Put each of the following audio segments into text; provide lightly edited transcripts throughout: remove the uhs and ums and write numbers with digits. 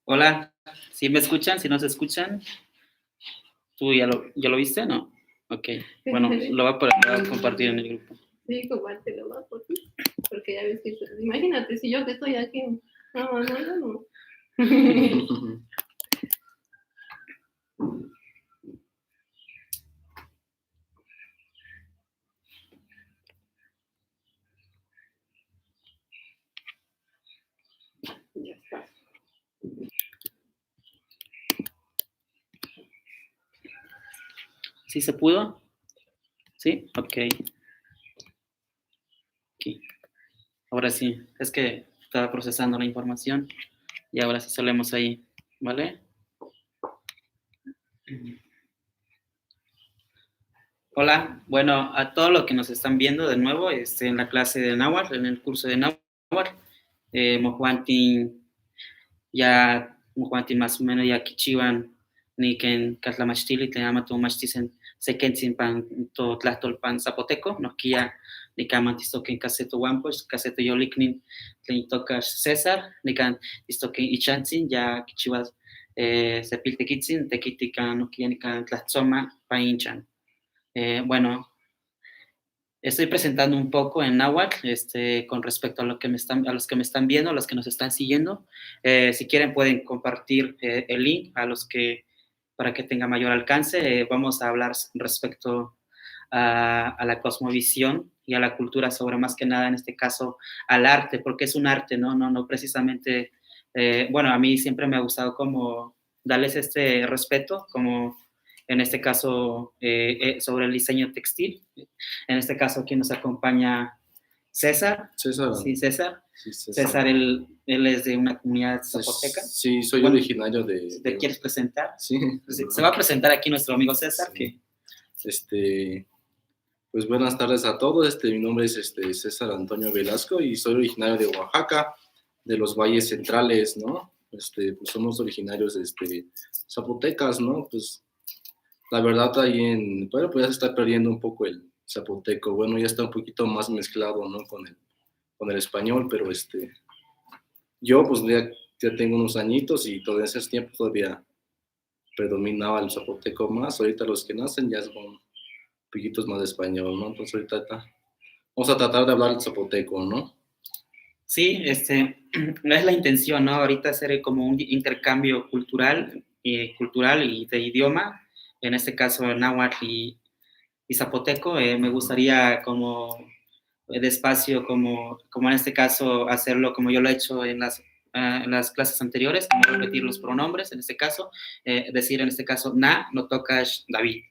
Hola, ¿sí me escuchan? Si no se escuchan, ¿tú ya lo viste? ¿No? Ok, bueno, lo voy a compartir en el grupo. Sí, compártelo más por ti, porque ya ves que, imagínate, si yo que estoy aquí, no. Ya está. ¿Sí se pudo? ¿Sí? Ok. Aquí. Ahora sí, es que estaba procesando la información y ahora sí solemos ahí, ¿vale? Hola, bueno, a todos los que nos están viendo de nuevo en la clase de Náhuatl, en el curso de Náhuatl, Mojuantin más o menos ya quichiwan ni ken katlamachtil te ama tu machtisen sekentzin pan to tlahtolpan zapoteco nos kia ni kaman tistoken caseto wampos caseto yoliknin tlen tocas César ni kan tistoken ichantzin ya kichiwas sepiltekitzin tekitikan no kia ni kan tlahtzoma pa inchan. Bueno, estoy presentando un poco en náhuatl con respecto a, a los que me están viendo, a los que nos están siguiendo. Si quieren pueden compartir el link para que tenga mayor alcance. Vamos a hablar respecto a la cosmovisión y a la cultura sobre más que nada, en este caso, al arte, porque es un arte, no precisamente, bueno, a mí siempre me ha gustado como darles este respeto, como en este caso sobre el diseño textil. En este caso, aquí nos acompaña César. César. Sí, César. Sí, César. César, él es de una comunidad zapoteca. Sí, soy originario de... Si te quieres presentar. Sí. Se va a presentar aquí nuestro amigo César. Sí. Pues buenas tardes a todos. Mi nombre es César Antonio Velasco y soy originario de Oaxaca, de los valles centrales, ¿no? Pues somos originarios zapotecas, ¿no? Pues la verdad ahí bueno, pues ya se está perdiendo un poco el zapoteco. Bueno, ya está un poquito más mezclado, ¿no? Con el español, pero yo pues ya tengo unos añitos y todo ese tiempo todavía predominaba el zapoteco más. Ahorita los que nacen ya son poquitos más de español, ¿no? Entonces ahorita vamos a tratar de hablar el zapoteco, ¿no? Sí, no es la intención, ¿no? Ahorita hacer como un intercambio cultural y de idioma, en este caso náhuatl y zapoteco. Me gustaría como despacio, como en este caso hacerlo como yo lo he hecho en las clases anteriores, como repetir los pronombres, en este caso, decir en este caso, na, no tocas David,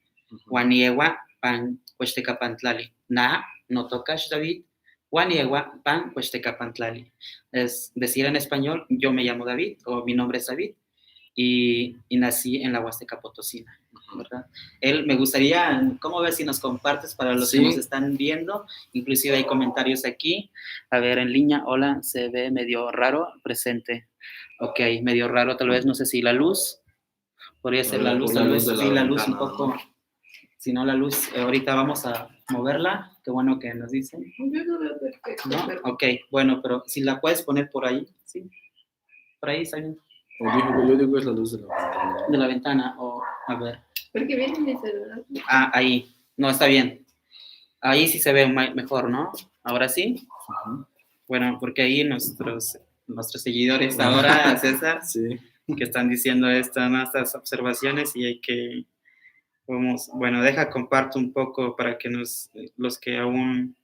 Juaniewa, pan, cuesteca pantlali, na, no tocas David, Juaniewa, pan, cuesteca pantlali. Es decir en español, yo me llamo David, o mi nombre es David, y nací en la Huasteca Potosina, ¿verdad? Me gustaría, ¿cómo ves si nos compartes para los que nos están viendo? Inclusive hay comentarios aquí. A ver, en línea, hola, se ve medio raro, presente. Ok, medio raro, tal vez, no sé si la luz, podría ser la luz, tal vez, sí, la luz un poco, ¿no? Si no la luz, ahorita vamos a moverla, qué bueno que nos dicen. Yo no veo perfecto. ¿No? Ok, bueno, pero si la puedes poner por ahí, ¿sí? Por ahí está bien. Yo digo es la luz de la ventana. De la ventana, o a ver. Porque viene mi celular. Ah, ahí. No, está bien. Ahí sí se ve mejor, ¿no? Ahora sí. Bueno, porque ahí nuestros seguidores ahora, César, sí, que están diciendo estas observaciones y hay que, bueno, comparto un poco para que los que aún,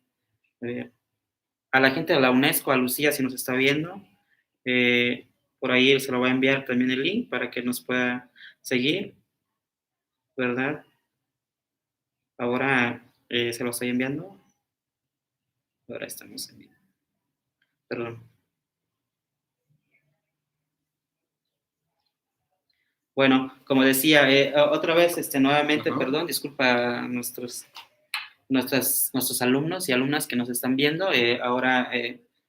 a la gente de la UNESCO, a Lucía, si nos está viendo, por ahí se lo voy a enviar también el link para que nos pueda seguir, ¿verdad? Ahora se lo estoy enviando. Ahora estamos en vivo. Perdón. Bueno, como decía, otra vez, nuevamente, perdón, disculpa a nuestros alumnos y alumnas que nos están viendo. Ahora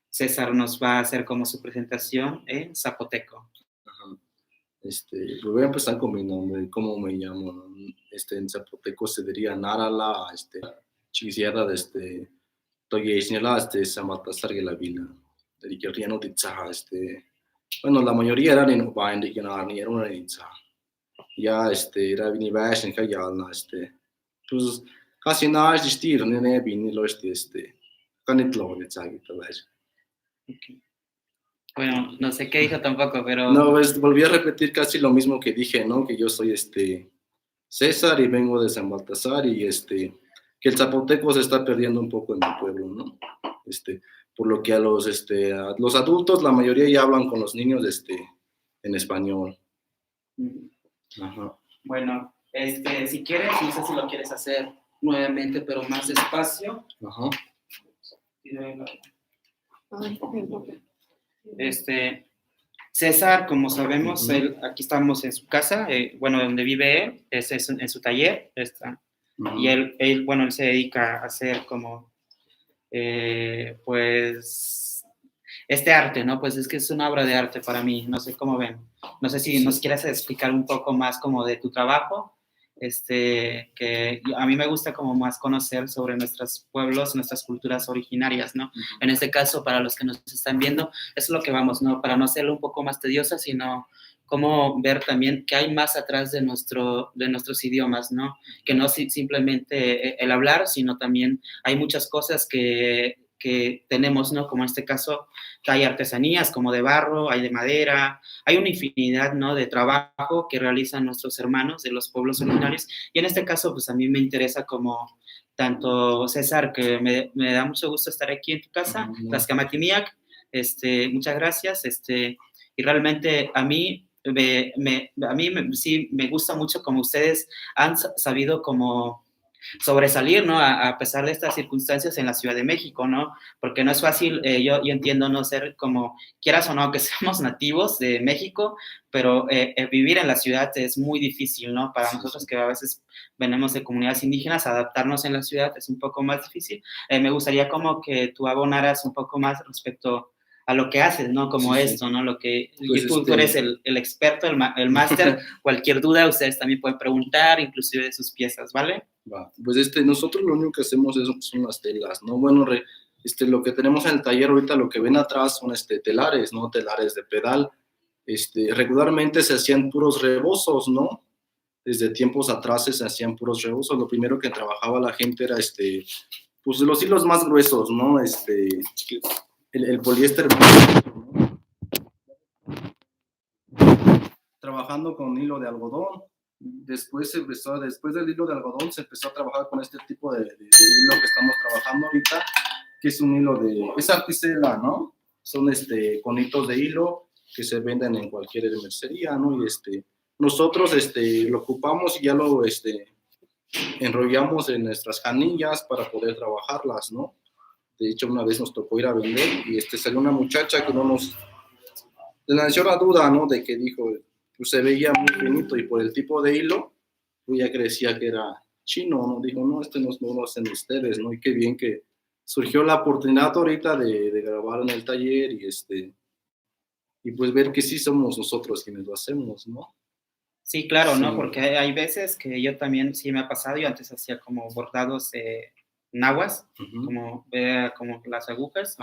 César nos va a hacer como su presentación en zapoteco. Voy a empezar con mi nombre, cómo me llamo. En zapoteco se diría Narala, Chisiera, Toye Isnela, Samata Sargela Vila, Riqueriano de Tzaha, Bueno, la mayoría eran en Ubain, era una Nizza. Ya, era Vinivash, en Kayalna, pues casi nada es distinto, ne vini lo canitlo, Ok. Bueno, no sé qué dijo tampoco, pero... No, pues volví a repetir casi lo mismo que dije, ¿no? Que yo soy César y vengo de San Baltasar y que el zapoteco se está perdiendo un poco en mi pueblo, ¿no? Por lo que a los adultos, la mayoría ya hablan con los niños, en español. Ajá. Bueno, si quieres, no sé si lo quieres hacer nuevamente, pero más despacio. Ajá. Ay, César, como sabemos, aquí estamos en su casa, bueno, donde vive él, es en su taller, y él, bueno, él se dedica a hacer como, pues, este arte, ¿no? Pues es que es una obra de arte para mí, no sé cómo ven. No sé si nos quieres explicar un poco más como de tu trabajo, que a mí me gusta como más conocer sobre nuestros pueblos, nuestras culturas originarias, ¿no? En este caso, para los que nos están viendo, es lo que vamos, ¿no? Para no hacerlo un poco más tediosa, sino cómo ver también qué hay más atrás de nuestros idiomas, ¿no? Que no simplemente el hablar, sino también hay muchas cosas que tenemos, ¿no? Como en este caso, hay artesanías como de barro, hay de madera, hay una infinidad, ¿no? De trabajo que realizan nuestros hermanos de los pueblos originarios. Y en este caso, pues a mí me interesa como tanto César, que me da mucho gusto estar aquí en tu casa, Tlaxcamatimiac, muchas gracias, y realmente a mí sí me gusta mucho como ustedes han sabido como sobresalir, ¿no? A pesar de estas circunstancias en la Ciudad de México, ¿no? Porque no es fácil, yo entiendo no ser como, quieras o no, que seamos nativos de México, pero vivir en la ciudad es muy difícil, ¿no? Para nosotros que a veces venimos de comunidades indígenas, adaptarnos en la ciudad es un poco más difícil. Me gustaría como que tú abonaras un poco más respecto a lo que haces, ¿no? Como esto, ¿no? Lo que pues tú eres el experto, el máster, cualquier duda ustedes también pueden preguntar, inclusive de sus piezas, ¿vale? Va. Pues nosotros lo único que hacemos son las telas, ¿no? Bueno, lo que tenemos en el taller ahorita, lo que ven atrás son telares, ¿no? Telares de pedal. Regularmente se hacían puros rebozos, ¿no? Desde tiempos atrás se hacían puros rebozos. Lo primero que trabajaba la gente era pues los hilos más gruesos, ¿no? El poliéster, ¿no? Trabajando con hilo de algodón. Después del hilo de algodón se empezó a trabajar con este tipo de hilo que estamos trabajando ahorita, que es un hilo es articela, ¿no? Son conitos de hilo que se venden en cualquier mercería, ¿no? Y nosotros lo ocupamos y ya lo enrollamos en nuestras canillas para poder trabajarlas, ¿no? De hecho, una vez nos tocó ir a vender y salió una muchacha que le nació la duda, ¿no? De que dijo, pues se veía muy finito y por el tipo de hilo, pues ya crecía que era chino, ¿no? Dijo, no, no lo hacen ustedes, ¿no? Y qué bien que surgió la oportunidad ahorita de grabar en el taller y pues ver que sí somos nosotros quienes lo hacemos, ¿no? Sí, claro, sí. ¿No? Porque hay veces que yo también sí me ha pasado, yo antes hacía como bordados nahuas, como las agujas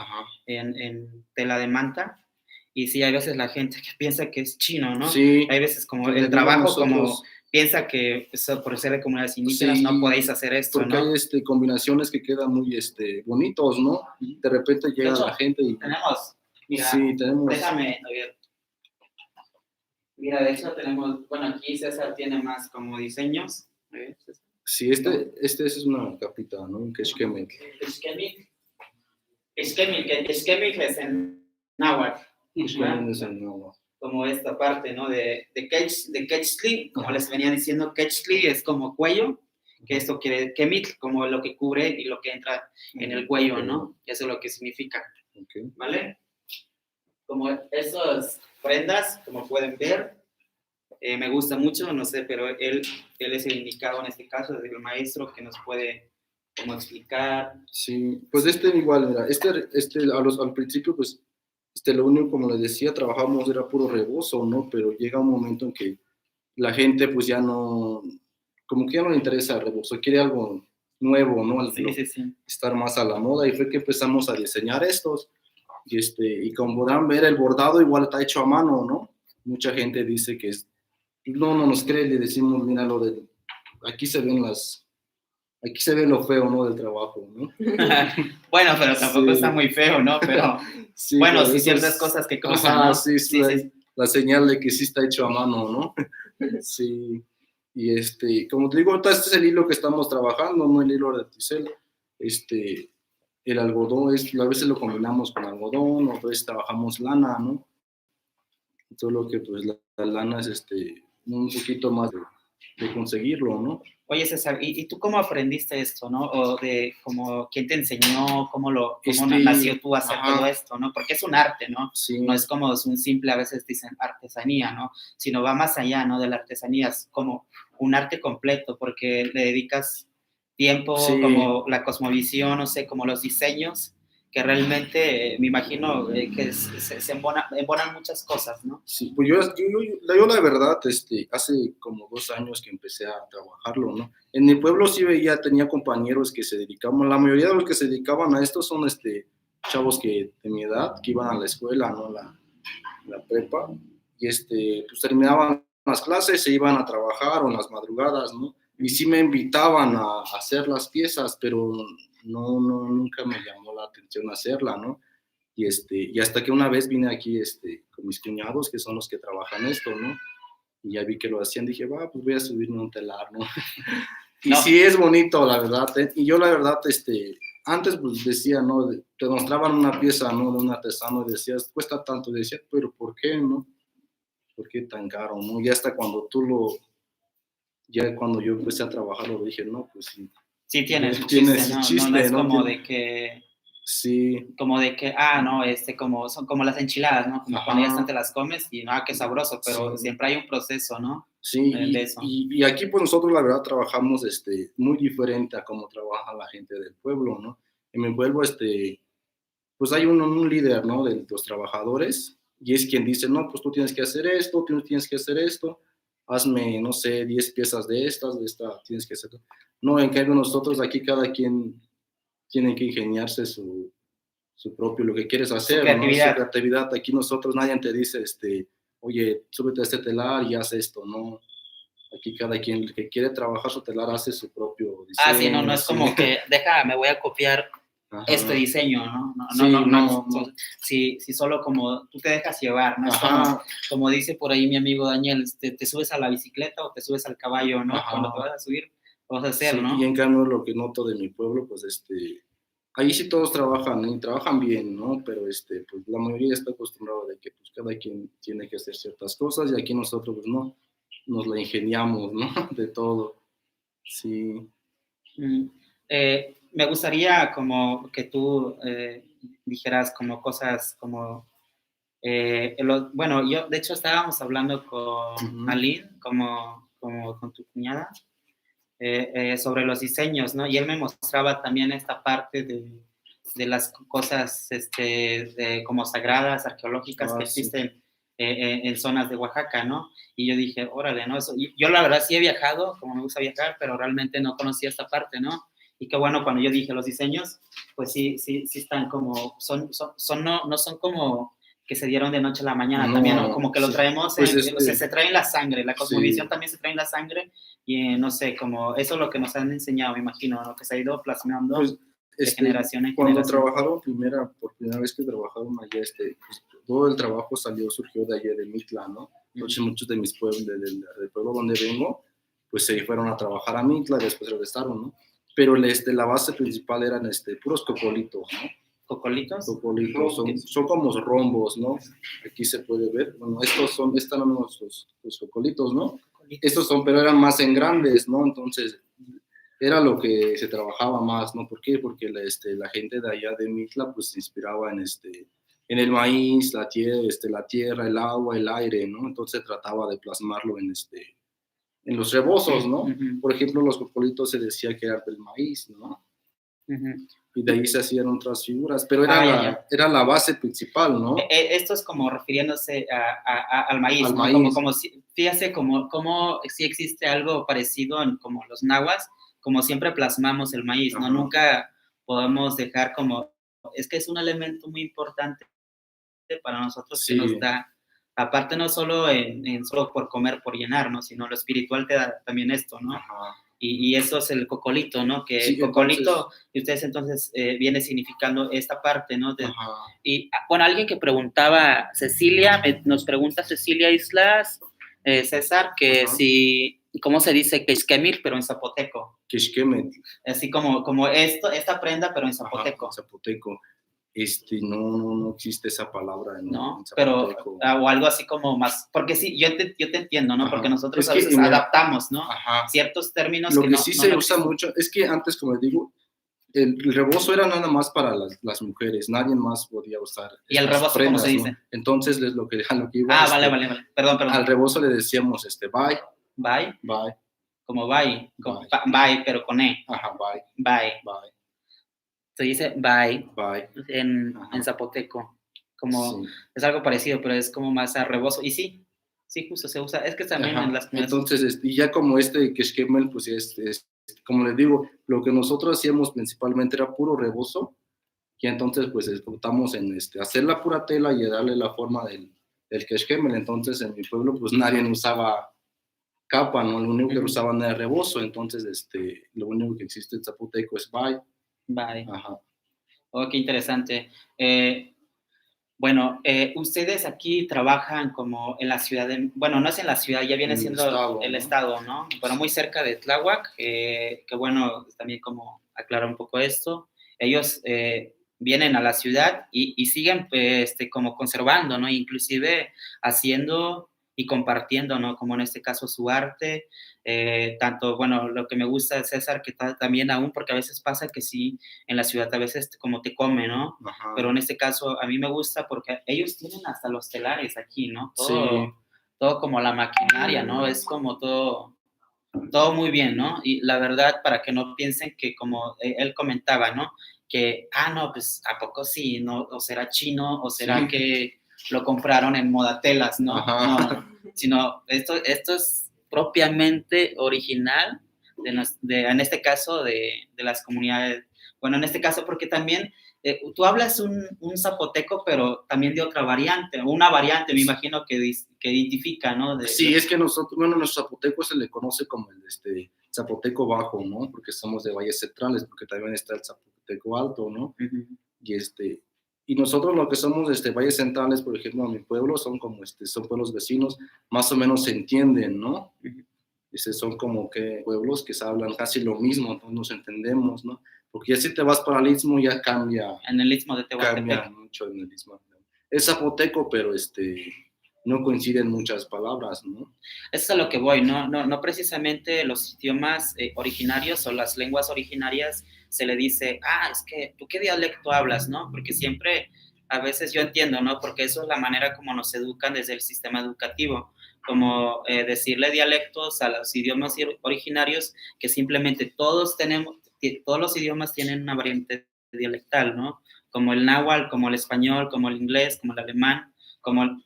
en tela de manta, y sí, hay veces la gente que piensa que es chino, ¿no? Sí. Hay veces como el trabajo nosotros, como piensa que por ser de comunidades indígenas sí, no podéis hacer esto, porque ¿no? Hay combinaciones que quedan muy bonitos, ¿no? De repente llega la gente y... Tenemos, mira, sí, tenemos... déjame ver. Mira, de hecho tenemos, bueno, aquí César tiene más como diseños. Sí, es una capita, ¿no? Un quechquemil. Quechquemil es en náhuatl. Es en náhuatl. Como esta parte, ¿no? De quechli, como les venía diciendo, quechli es como cuello, que esto quiere quemil, como lo que cubre y lo que entra en el cuello, ¿no? Eso es lo que significa, ¿vale? Como esas prendas, como pueden ver, me gusta mucho, no sé, pero él es el indicado en este caso, es el maestro que nos puede como explicar. Sí, pues igual, mira, al principio, pues, lo único, como les decía, trabajábamos, era puro rebozo, ¿no? Pero llega un momento en que la gente, pues, ya no, como que ya no le interesa el rebozo, quiere algo nuevo, ¿no? Sí. Estar más a la moda, y fue que empezamos a diseñar estos. y como podrán ver, el bordado igual está hecho a mano, ¿no? Mucha gente dice que no nos cree, le decimos, mira, aquí se ven aquí se ve lo feo, ¿no? Del trabajo, ¿no? Bueno, pero tampoco está muy feo, ¿no? Pero sí, bueno, pero sí ciertas cosas que cruzan, ajá, ¿no? Sí, Sí, sí. la señal de que sí está hecho a mano, ¿no? Sí. Como te digo, ahorita este es el hilo que estamos trabajando, ¿no? El hilo de Articel. El algodón a veces lo combinamos con algodón, o a veces trabajamos lana, ¿no? Solo que pues la lana es un poquito más de conseguirlo, ¿no? Oye, César, ¿y tú cómo aprendiste esto, no? O de cómo, ¿quién te enseñó? ¿Cómo nació tú a hacer todo esto, no? Porque es un arte, ¿no? Sí. No es como es un simple, a veces dicen artesanía, ¿no? Sino va más allá, ¿no? De la artesanía, es como un arte completo, porque le dedicas tiempo, Sí. como la cosmovisión, no sé, como los diseños, que realmente me imagino que se embonan muchas cosas, ¿no? Sí, pues yo la verdad, hace como 2 años que empecé a trabajarlo, ¿no? En mi pueblo sí tenía compañeros que se dedicaban, la mayoría de los que se dedicaban a esto son chavos de mi edad, que iban a la escuela, ¿no? La prepa, y pues terminaban las clases, se iban a trabajar o en las madrugadas, ¿no? Y sí me invitaban a hacer las piezas, pero nunca me llamó la atención hacerla, ¿no? Y hasta que una vez vine aquí con mis cuñados, que son los que trabajan esto, ¿no? Y ya vi que lo hacían, dije, va, pues voy a subirme un telar, ¿no? Y sí es bonito, la verdad. Y yo, la verdad, antes pues decía, ¿no? Te mostraban una pieza, ¿no? De un artesano y decías, cuesta tanto. Y decía, pero ¿por qué, no? ¿Por qué tan caro, no? Y hasta cuando ya cuando yo empecé a trabajarlo, dije, no, pues sí. Sí tiene su chiste, ¿no? No es como de que... Sí. Como de que, no, son como las enchiladas, ¿no? Como cuando ya están te las comes y, qué sabroso, pero sí. Siempre hay un proceso, ¿no? Sí, de eso. Y aquí pues nosotros la verdad trabajamos muy diferente a cómo trabaja la gente del pueblo, ¿no? En mi pueblo pues hay un líder, ¿no? De los trabajadores y es quien dice, no, pues tú tienes que hacer esto, tú tienes que hacer esto, hazme, no sé, 10 piezas de esta tienes que hacer. No, en cambio nosotros aquí cada quien tiene que ingeniarse su propio, lo que quieres hacer, su creatividad. ¿no? Su creatividad. Aquí nosotros nadie te dice, oye, súbete a este telar y haz esto, ¿no? Aquí cada quien que quiere trabajar su telar hace su propio diseño. Sí, no es como que, me voy a copiar este diseño, ¿no? No. Si solo como tú te dejas llevar, ¿no? Es como dice por ahí mi amigo Daniel, te subes a la bicicleta o te subes al caballo, ¿no? Cuando te vas a subir, lo vas a hacer, ¿no? Y en cambio lo que noto de mi pueblo, pues ahí sí todos trabajan y trabajan bien, ¿no? Pero pues la mayoría está acostumbrado de que pues cada quien tiene que hacer ciertas cosas y aquí nosotros pues no, nos la ingeniamos, ¿no? De todo. Sí. Me gustaría como que tú dijeras como cosas como, bueno, yo de hecho estábamos hablando con Aline, como con tu cuñada, sobre los diseños, ¿no? Y él me mostraba también esta parte de las cosas como sagradas, arqueológicas que existen en zonas de Oaxaca, ¿no? Y yo dije, órale, ¿no? Yo la verdad sí he viajado, como me gusta viajar, pero realmente no conocía esta parte, ¿no? Y qué bueno, cuando yo dije los diseños, pues sí están como, no son como que se dieron de noche a la mañana, también, ¿no? Como que lo traemos, pues se trae en la sangre, la cosmovisión también se trae en la sangre, y no sé, como eso es lo que nos han enseñado, me imagino, ¿no? Que se ha ido plasmando pues, de generación en cuando generación. Trabajaron por primera vez que trabajaron allá, pues, todo el trabajo surgió de allá de Mitla, ¿no? Entonces muchos de mis pueblos, del pueblo donde vengo, pues se fueron a trabajar a Mitla y después regresaron, ¿no? Pero la base principal eran puros cocolitos, ¿no? ¿Cocolitos? Cocolitos, son como rombos, ¿no? Aquí se puede ver, bueno, están los cocolitos, ¿no? Estos pero eran más en grandes, ¿no? Entonces, era lo que se trabajaba más, ¿no? ¿Por qué? Porque la gente de allá de Mitla, pues, se inspiraba en el maíz, la tierra, el agua, el aire, ¿no? Entonces, trataba de plasmarlo en los rebozos, ¿no? Por ejemplo, los cocolitos se decía que eran del maíz, ¿no? Y de ahí se hacían otras figuras, pero era la base principal, ¿no? Esto es como refiriéndose al maíz, al ¿no? maíz. Como fíjate como si existe algo parecido en como los nahuas, como siempre plasmamos el maíz, ¿no? Nunca podemos dejar como, es que es un elemento muy importante para nosotros que Sí. nos da, aparte no solo en solo por comer, por llenar, ¿no? Sino lo espiritual te da también esto, ¿no? Ajá. Y eso es el cocolito, ¿no? Que Sí, el cocolito, entonces, y ustedes entonces viene significando esta parte, ¿no? ajá. Y bueno, alguien que preguntaba, Cecilia, nos pregunta Cecilia Islas, César, que Ajá. si, ¿cómo se dice? Quexquemil, pero en zapoteco. Quexquemetl. Así como esta prenda, pero en Ajá, zapoteco, en zapoteco. No existe esa palabra en ¿no? Pero, zapoteco. o algo así como más, porque sí, yo te entiendo, ¿no? Ajá. Porque nosotros Es a que, veces mira, adaptamos, ¿no? ajá. Ciertos términos Lo que que no, sí no se no usa existen. mucho es que antes, como digo, el rebozo era nada más para las mujeres, nadie más podía usar ¿Y el estas rebozo prendas, cómo se ¿no? dice? Entonces, a lo que iba, Ah, vale, perdón. al rebozo le decíamos, bye, Bye, bye, como bye, bye, bye, pero con E, ajá, bye, bye. bye, Se dice bye bye, en ajá, zapoteco, como sí, es algo parecido, pero es como más a rebozo. Y sí, justo se usa. Es que también en las ajá. comunidades. Entonces, y ya como Quexquemel, pues como les digo, lo que nosotros hacíamos principalmente era puro rebozo, y entonces pues explotamos en hacer la pura tela y darle la forma del Quexquemel. Entonces en mi pueblo pues nadie usaba capa, ¿no? Lo único que usaban era rebozo, entonces lo único que existe en zapoteco es bye. Bye. Ajá. Oh, qué interesante. Bueno, ustedes aquí trabajan como en la ciudad bueno, no es en la ciudad, ya viene En el siendo estado, el ¿no? estado, ¿no? Pero muy cerca de Tláhuac, que bueno, también como aclarar un poco esto, ellos vienen a la ciudad y siguen pues, como conservando, ¿no? Inclusive haciendo y compartiendo, ¿no? Como en este caso su arte, tanto, bueno, lo que me gusta de César, que también aún, porque a veces pasa que sí, en la ciudad a veces como te come, ¿no? Ajá. Pero en este caso a mí me gusta porque ellos tienen hasta los telares aquí, ¿no? Sí. Todo como la maquinaria, ¿no? Es como todo muy bien, ¿no? Y la verdad, para que no piensen que como él comentaba, ¿no? Que, no, pues, ¿a poco sí, no? ¿O será chino? ¿O será Sí. que lo compraron en Modatelas, no? Ajá. No, sino esto es propiamente original, en este caso, de las comunidades. Bueno, en este caso, porque también tú hablas un zapoteco, pero también de otra variante, una variante, me imagino, que identifica, ¿no? Sí, es que nosotros, bueno, nuestro zapoteco se le conoce como el zapoteco bajo, ¿no? Porque somos de valles centrales, porque también está el zapoteco alto, ¿no? Uh-huh. Y nosotros lo que somos valles centrales, por ejemplo, en mi pueblo, son como son pueblos vecinos, más o menos se entienden, ¿no? Uh-huh. Son como que pueblos que se hablan casi lo mismo, entonces nos entendemos, ¿no? Porque ya si te vas para el Istmo ya cambia. En el Istmo de Tehuantepec. Cambia mucho en el Istmo. Es zapoteco, pero no coinciden muchas palabras, ¿no? Eso es a lo que voy, no precisamente los idiomas originarios o las lenguas originarias se le dice, es que tú qué dialecto hablas, ¿no? Porque siempre, a veces yo entiendo, ¿no? Porque eso es la manera como nos educan desde el sistema educativo, como decirle dialectos a los idiomas originarios, que simplemente todos los idiomas tienen una variante dialectal, ¿no? Como el náhuatl, como el español, como el inglés, como el alemán, como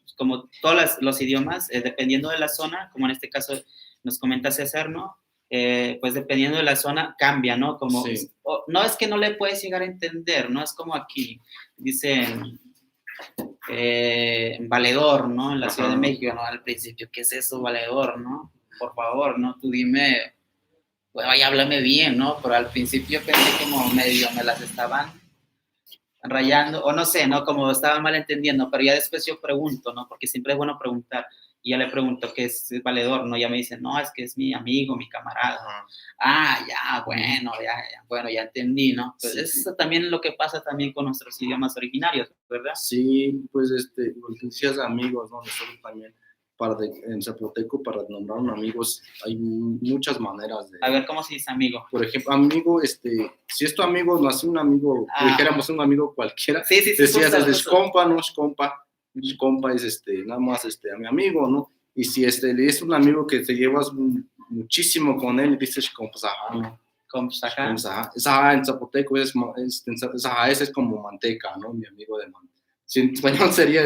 todos los idiomas, dependiendo de la zona, como en este caso nos comenta César, ¿no? Pues dependiendo de la zona cambia, ¿no? Como, sí. No es que no le puedes llegar a entender, ¿no? Es como aquí, dicen, valedor, ¿no? En la Ciudad de México, ¿no? Al principio, ¿qué es eso, valedor, no? Por favor, ¿no? Tú dime, bueno, vaya, háblame bien, ¿no? Pero al principio pensé como medio me las estaban rayando, o no sé, ¿no? Como estaba mal entendiendo, pero ya después yo pregunto, ¿no? Porque siempre es bueno preguntar. Y ya le pregunto qué es valedor, ¿no? Ya me dicen, no, es que es mi amigo, mi camarada. Ya, bueno, ya entendí, ¿no? Pues sí, eso también es lo que pasa también con nuestros idiomas originarios, ¿verdad? Sí, pues, lo que decías de amigos, ¿no? Nosotros también, en zapoteco, para nombrar un amigo, hay muchas maneras de... A ver, ¿cómo se dice amigo? Por ejemplo, amigo, si es tu amigo, no es un amigo, dijéramos un amigo cualquiera, sí, decías, justo. compa, no es compa, compa es nada más a mi amigo, ¿no? Y si le es un amigo que te llevas muchísimo con él, dices comsaja, ¿no? Comsaja en zapoteco ese es como manteca, ¿no? Mi amigo de manteca. Si en español sería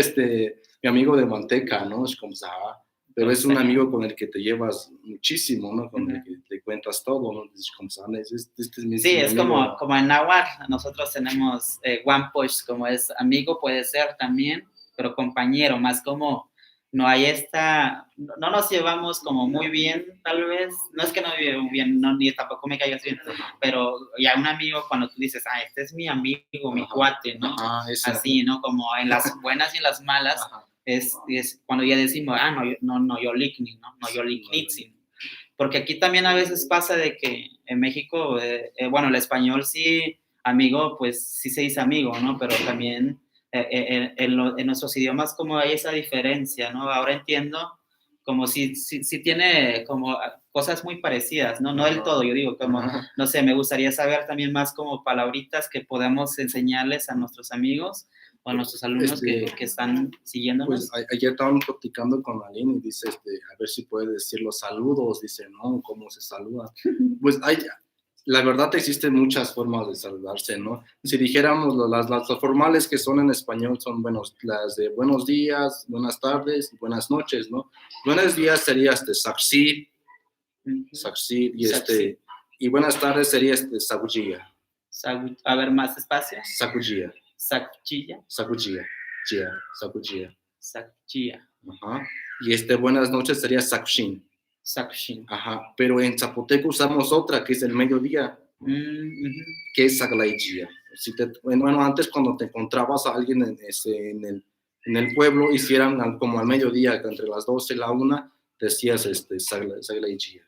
mi amigo de manteca, ¿no? Es comsaja. Pero es un amigo con el que te llevas muchísimo, ¿no? Con el que te cuentas todo, ¿no? Sí, es como en náhuatl, nosotros tenemos one push, como es amigo, puede ser también, pero compañero, más como no hay no nos llevamos como muy bien, tal vez, no es que no llevemos bien, no, ni tampoco me caigas bien, pero ya un amigo cuando tú dices, este es mi amigo, mi cuate, ¿no? Así, ¿no? Como en las buenas y en las malas, es cuando ya decimos, no, yo likni, no, yo liknitsin. Porque aquí también a veces pasa de que en México, bueno, el español sí, amigo, pues sí se dice amigo, ¿no? Pero también en nuestros idiomas como hay esa diferencia, ¿no? Ahora entiendo como si tiene como cosas muy parecidas, ¿no? No del todo, yo digo, como, no sé, me gustaría saber también más como palabritas que podamos enseñarles a nuestros amigos o a nuestros alumnos que están siguiéndonos. Pues ayer estábamos platicando con Aline y dice, a ver si puede decir los saludos, dice, ¿no? ¿Cómo se saluda? Pues la verdad existen muchas formas de saludarse, ¿no? Si dijéramos las formales que son en español son, bueno, las de buenos días, buenas tardes, buenas noches, ¿no? Buenos días sería saksi, y buenas tardes sería sakujiya. A ver, más despacio. Sakujiya. Sakujiya. Sakujiya. Sakujiya. Sakujiya. Ajá. Y buenas noches sería sakushin. Sakushin. Ajá. Pero en zapoteco usamos otra que es el mediodía, que es saglaijia. Bueno, antes cuando te encontrabas a alguien en el pueblo, hicieran como al mediodía, entre las 12 y la 1, decías saglaijia.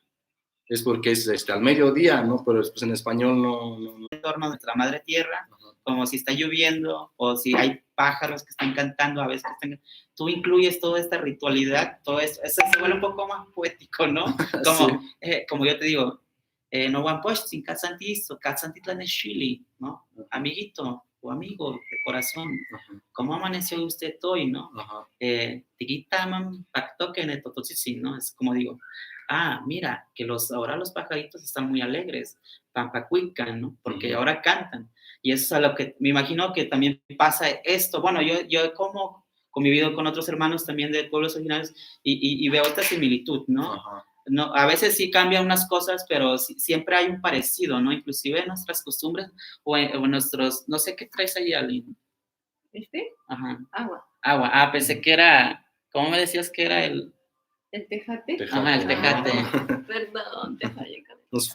Es porque es al mediodía, ¿no? Pero después en español no. En torno a nuestra madre tierra, como si está lloviendo o si hay pájaros que están cantando, a veces tú incluyes toda esta ritualidad, todo esto, eso se vuelve un poco más poético, ¿no? Como, sí. Como yo te digo, no one push sin Katzantitlan es Chile, ¿no? Amiguito o amigo de corazón, ¿cómo amaneció usted hoy, no? Tiquitaman pactoken tototzitzi, ¿no? Es como digo, mira, que ahora los pajaritos están muy alegres, pampacuican, ¿no? Porque ahora cantan. Y eso es a lo que me imagino que también pasa esto. Bueno, yo he como convivido con otros hermanos también de pueblos originarios y veo esta similitud, ¿no? No, a veces sí cambian unas cosas, pero siempre hay un parecido, ¿no? Inclusive en nuestras costumbres o en nuestros, no sé qué traes ahí, Aline. Ajá. Agua. Pensé que era, ¿cómo me decías que era el tejate? Ajá, el tejate. Perdón, te fallé.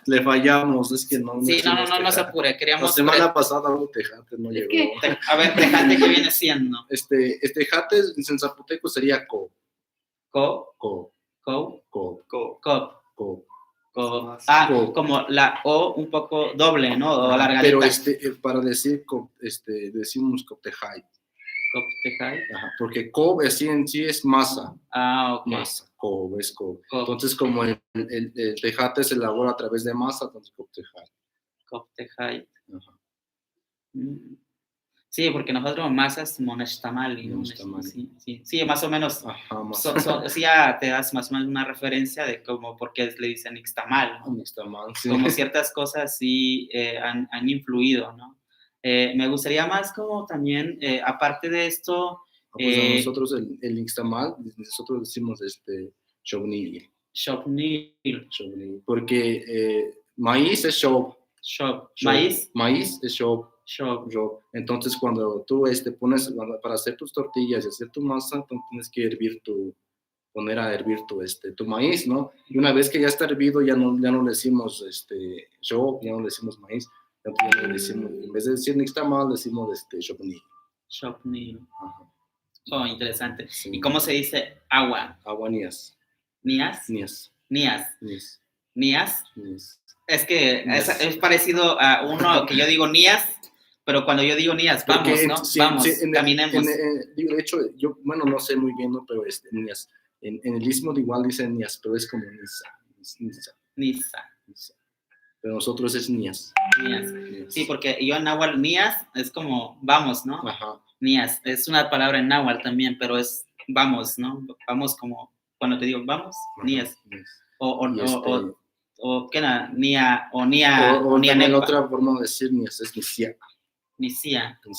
Le fallamos, es que no. Sí, no se apure, queríamos. La semana pasada hubo tejate, no llegó. A ver, tejate, ¿qué viene siendo? Tejate en zapoteco sería co. Como la O un poco doble, ¿no? O alargadita. Pero para decir decimos coptejai. Coptejai. Ajá, porque cob en sí es masa. Ok. Masa, cob. Entonces, como el tejate se elabora a través de masa, entonces coptejai. Ajá. Sí, porque nosotros masas monashtamali, ¿no? Sí, más o menos. Ajá, sí, ya te das más o menos una referencia de cómo, por qué le dicen nixtamal, ¿no? Nixtamal, sí. Como ciertas cosas sí han influido, ¿no? Me gustaría más como también, aparte de esto... Pues nosotros el nixtamal, nosotros decimos shobnil. Shobnil. Porque maíz es shob. Maíz es shob. Entonces, cuando tú pones para hacer tus tortillas y hacer tu masa, tú tienes que poner a hervir tu maíz, ¿no? Y una vez que ya está hervido, ya no le decimos shob, ya no le decimos maíz, ya le decimos, en vez de decir nixtamal, decimos shobnil. Shobnil. Oh, interesante. Sí. ¿Y cómo se dice agua? Agua nías. ¿Nías? Nías. Es que es parecido a uno que yo digo nías, pero cuando yo digo nías, vamos, ¿no? Sí, vamos, caminemos. De hecho, yo, no sé muy bien, ¿no? Pero nías. En el istmo igual dicen nías, pero es como nisa. Pero nosotros es nías. Sí, porque yo en náhuatl nías es como vamos, ¿no? Ajá. Nías, es una palabra en náhuatl también, pero es vamos, ¿no? Vamos como, cuando te digo vamos, nías. O ¿qué era? Nia también la otra forma de decir nías es Nisia. Acá.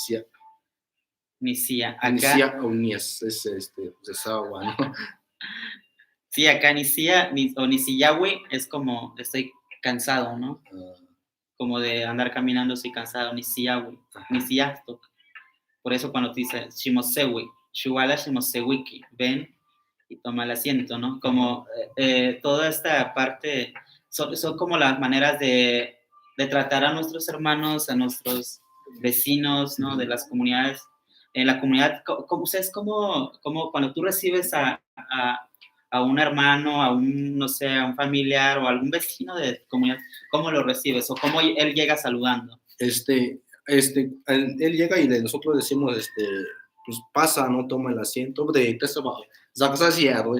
Nisia o nías, es agua, ¿no? Sí, acá Nisia o Nisiyawi es como estoy cansado, ¿no? Como de andar caminando estoy cansado, Nisiyawi, Nisiyastok. Por eso cuando te dice Shimosewi, Shuala Shimosewiki, ven y toma el asiento, ¿no? Como toda esta parte son como las maneras de tratar a nuestros hermanos, a nuestros vecinos, ¿no? De las comunidades. En la comunidad, es como cuando tú recibes a un hermano, no sé, a un familiar o a algún vecino de tu comunidad, ¿cómo lo recibes? O cómo él llega saludando. Él llega y nosotros decimos, pues pasa, no toma el asiento. Zakasasiado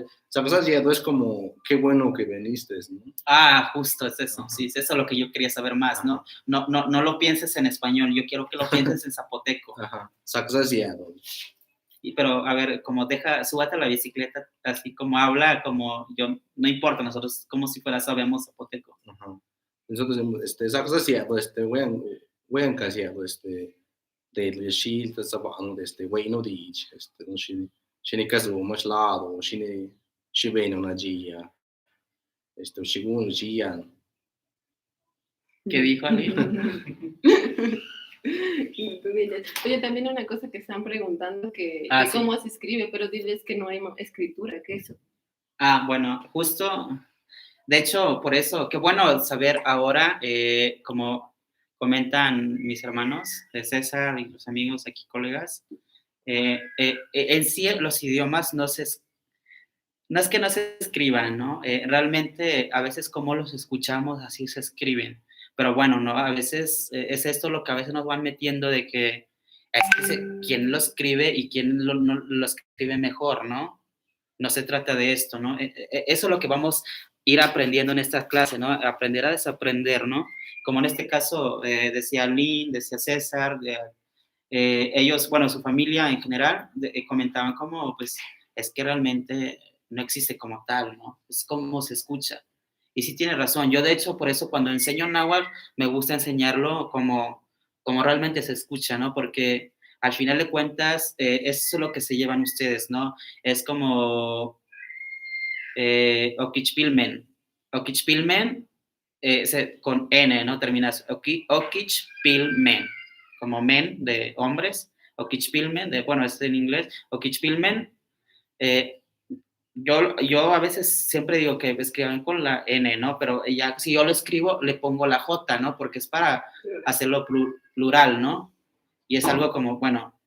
es como, qué bueno que viniste, ¿no? Ah, justo, es eso, Ajá. sí, es eso lo que yo quería saber más, ¿no? Ajá. No lo pienses en español, yo quiero que lo pienses en zapoteco. Ajá, zakasasiado. Pero, a ver, como súbate a la bicicleta, así como habla, como yo, no importa, nosotros como si fuera sabemos zapoteco. Ajá. Nosotros decimos, zakasasiado, wean casiado, de Lechil, de Sabang, Wayno Dich, no Shini Kazu, Mashlado, Shibeno Najia, Shigun Jian. ¿Qué dijo Ali? Oye, también una cosa que están preguntando que sí. cómo se escribe, pero diles que no hay escritura, ¿qué es eso? Bueno, justo, de hecho, por eso, qué bueno saber ahora, como comentan mis hermanos, César y los amigos aquí, colegas, en sí los idiomas no es que no se escriban, ¿no? Realmente a veces como los escuchamos, así se escriben. Pero bueno, ¿no? A veces es esto lo que a veces nos van metiendo de que quién lo escribe y quién lo escribe mejor, ¿no? No se trata de esto, ¿no? Eso es lo que vamos a ir aprendiendo en esta clase, ¿no? Aprender a desaprender, ¿no? Como en este caso decía Lynn, decía César, ellos, bueno, su familia en general, comentaban como, pues, es que realmente no existe como tal, ¿no? Es como se escucha. Y sí tiene razón. Yo, de hecho, por eso cuando enseño náhuatl, me gusta enseñarlo como realmente se escucha, ¿no? Porque al final de cuentas, eso es lo que se llevan ustedes, ¿no? Es como Okichpilmen. Okichpilmen con N, ¿no? Terminas Okichpilmen, como men de hombres, Okichpilmen, bueno, es en inglés, Okichpilmen. Yo a veces siempre digo que escriban con la N, ¿no? Pero ya si yo lo escribo, le pongo la J, ¿no? Porque es para hacerlo plural, ¿no? Y es algo como, bueno,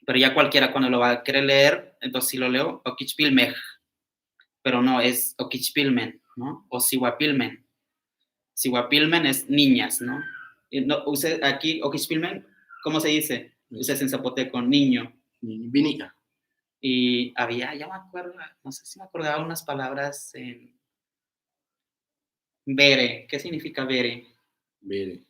pero ya cualquiera cuando lo va a querer leer, entonces si lo leo, Okichpilmej, pero no, es Okichpilmen, ¿no? O Sihuapilmen. Sihuapilmen es niñas, ¿no? Usted aquí, Okichpilmen, ¿cómo se dice? Usted es en zapoteco, niño. Vinica. Y había, ya me acuerdo, no sé si me acordaba unas palabras en Bere. ¿Qué significa Bere? Bere.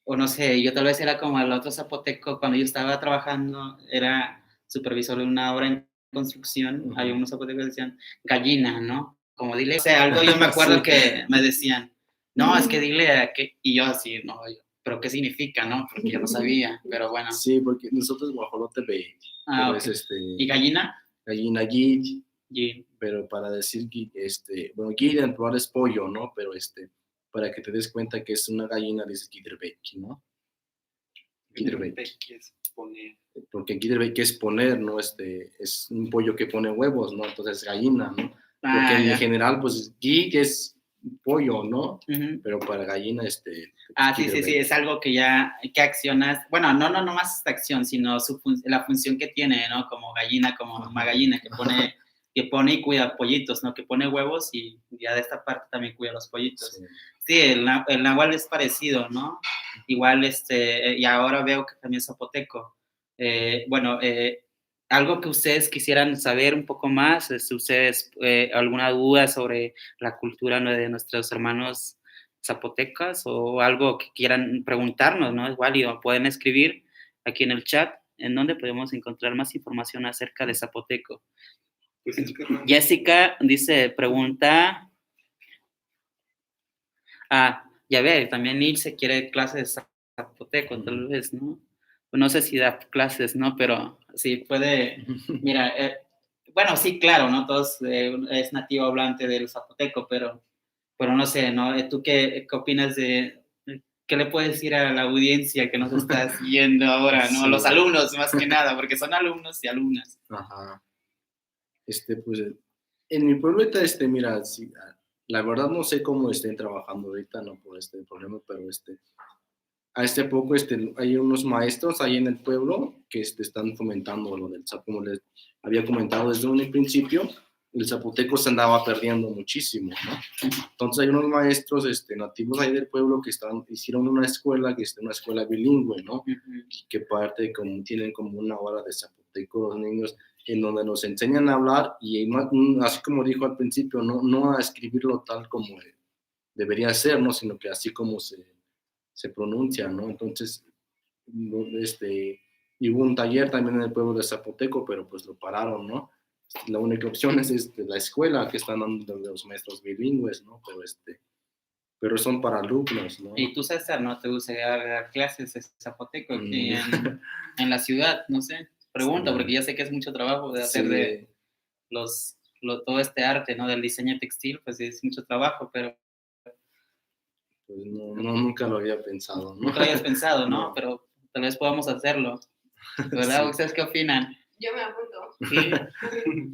O no sé, yo tal vez era como el otro zapoteco, cuando yo estaba trabajando, era supervisor de una obra en construcción, había unos zapotecos que decían gallina, ¿no? Como dile, o sea, algo yo me acuerdo sí. Que me decían, no, es que dile a qué, y yo así, no, pero ¿qué significa, no? Porque yo no sabía, pero bueno. Sí, porque nosotros guajolote ve, pero okay. ¿Y gallina? Gallina gui, Gui. Pero para decir gui, bueno, gui en plural es pollo, ¿no? Pero para que te des cuenta que es una gallina, dices guiderbeki, ¿no? Guiderbeki es poner. Porque guiderbeki es poner, ¿no? Es un pollo que pone huevos, ¿no? Entonces gallina, ¿no? Porque en general, pues, gui es pollo, ¿no? Pero para gallina, sí, es algo que que accionas, bueno, no más esta acción, sino la función que tiene, ¿no? Como gallina, como una gallina que pone y cuida pollitos, ¿no? Que pone huevos y ya de esta parte también cuida los pollitos. Sí, el náhuatl es parecido, ¿no? Igual, y ahora veo que también es zapoteco. Algo que ustedes quisieran saber un poco más, ustedes alguna duda sobre la cultura de nuestros hermanos zapotecas o algo que quieran preguntarnos, ¿no? Es válido, pueden escribir aquí en el chat en donde podemos encontrar más información acerca de zapoteco. Jessica dice, pregunta. Ya ve, también Nilce quiere clases de zapoteco, tal vez, ¿no? No sé si da clases, ¿no? Pero sí puede, mira, bueno, sí, claro, ¿no? Todos es nativo hablante del zapoteco, pero no sé, ¿no? ¿Tú qué opinas de ¿qué le puedes decir a la audiencia que nos está siguiendo ahora, ¿no? A Sí. los alumnos, más que nada, porque son alumnos y alumnas. Ajá. Pues, en mi pueblo ahorita, mira, sí, la verdad no sé cómo estén trabajando ahorita, no por este problema, pero a poco, hay unos maestros ahí en el pueblo que están fomentando lo del zapoteco, como les había comentado desde un principio, el zapoteco se andaba perdiendo muchísimo, ¿no? Entonces hay unos maestros nativos ahí del pueblo que hicieron una escuela, una escuela bilingüe, ¿no? Y que parte, tienen como una hora de zapoteco los niños, en donde nos enseñan a hablar y así como dijo al principio, no a escribirlo tal como debería ser, ¿no? Sino que así como se pronuncia, ¿no? Entonces, y hubo un taller también en el pueblo de Zapoteco, pero pues lo pararon, ¿no? La única opción es la escuela que están dando los maestros bilingües, ¿no? Pero son para alumnos, ¿no? Y tú, César, ¿no te gustaría dar clases de zapoteco aquí en la ciudad? No sé, pregunta, Sí. porque ya sé que es mucho trabajo de hacer de todo este arte, ¿no? Del diseño textil, pues es mucho trabajo, pero... Pues nunca lo había pensado, ¿no? Nunca lo habías pensado, ¿no? No. Pero tal vez podamos hacerlo, ¿verdad? Sí. ¿Ustedes qué opinan? Yo me apunto. Sí,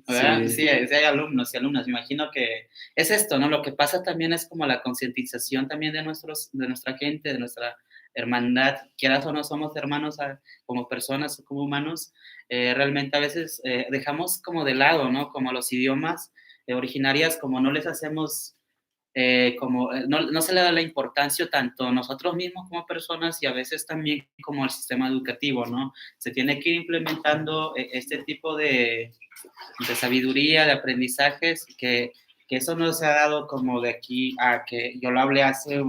¿verdad? Sí. Sí, hay alumnos y alumnas. Me imagino que es esto, ¿no? Lo que pasa también es como la concientización también de nuestra gente, de nuestra hermandad. Quieras o no somos hermanos como personas o como humanos, realmente a veces dejamos como de lado, ¿no? Como los idiomas originarias, como no les hacemos no se le da la importancia tanto a nosotros mismos como personas y a veces también como al sistema educativo, ¿no? Se tiene que ir implementando este tipo de sabiduría, de aprendizajes, que eso no se ha dado como de aquí a que yo lo hablé hace,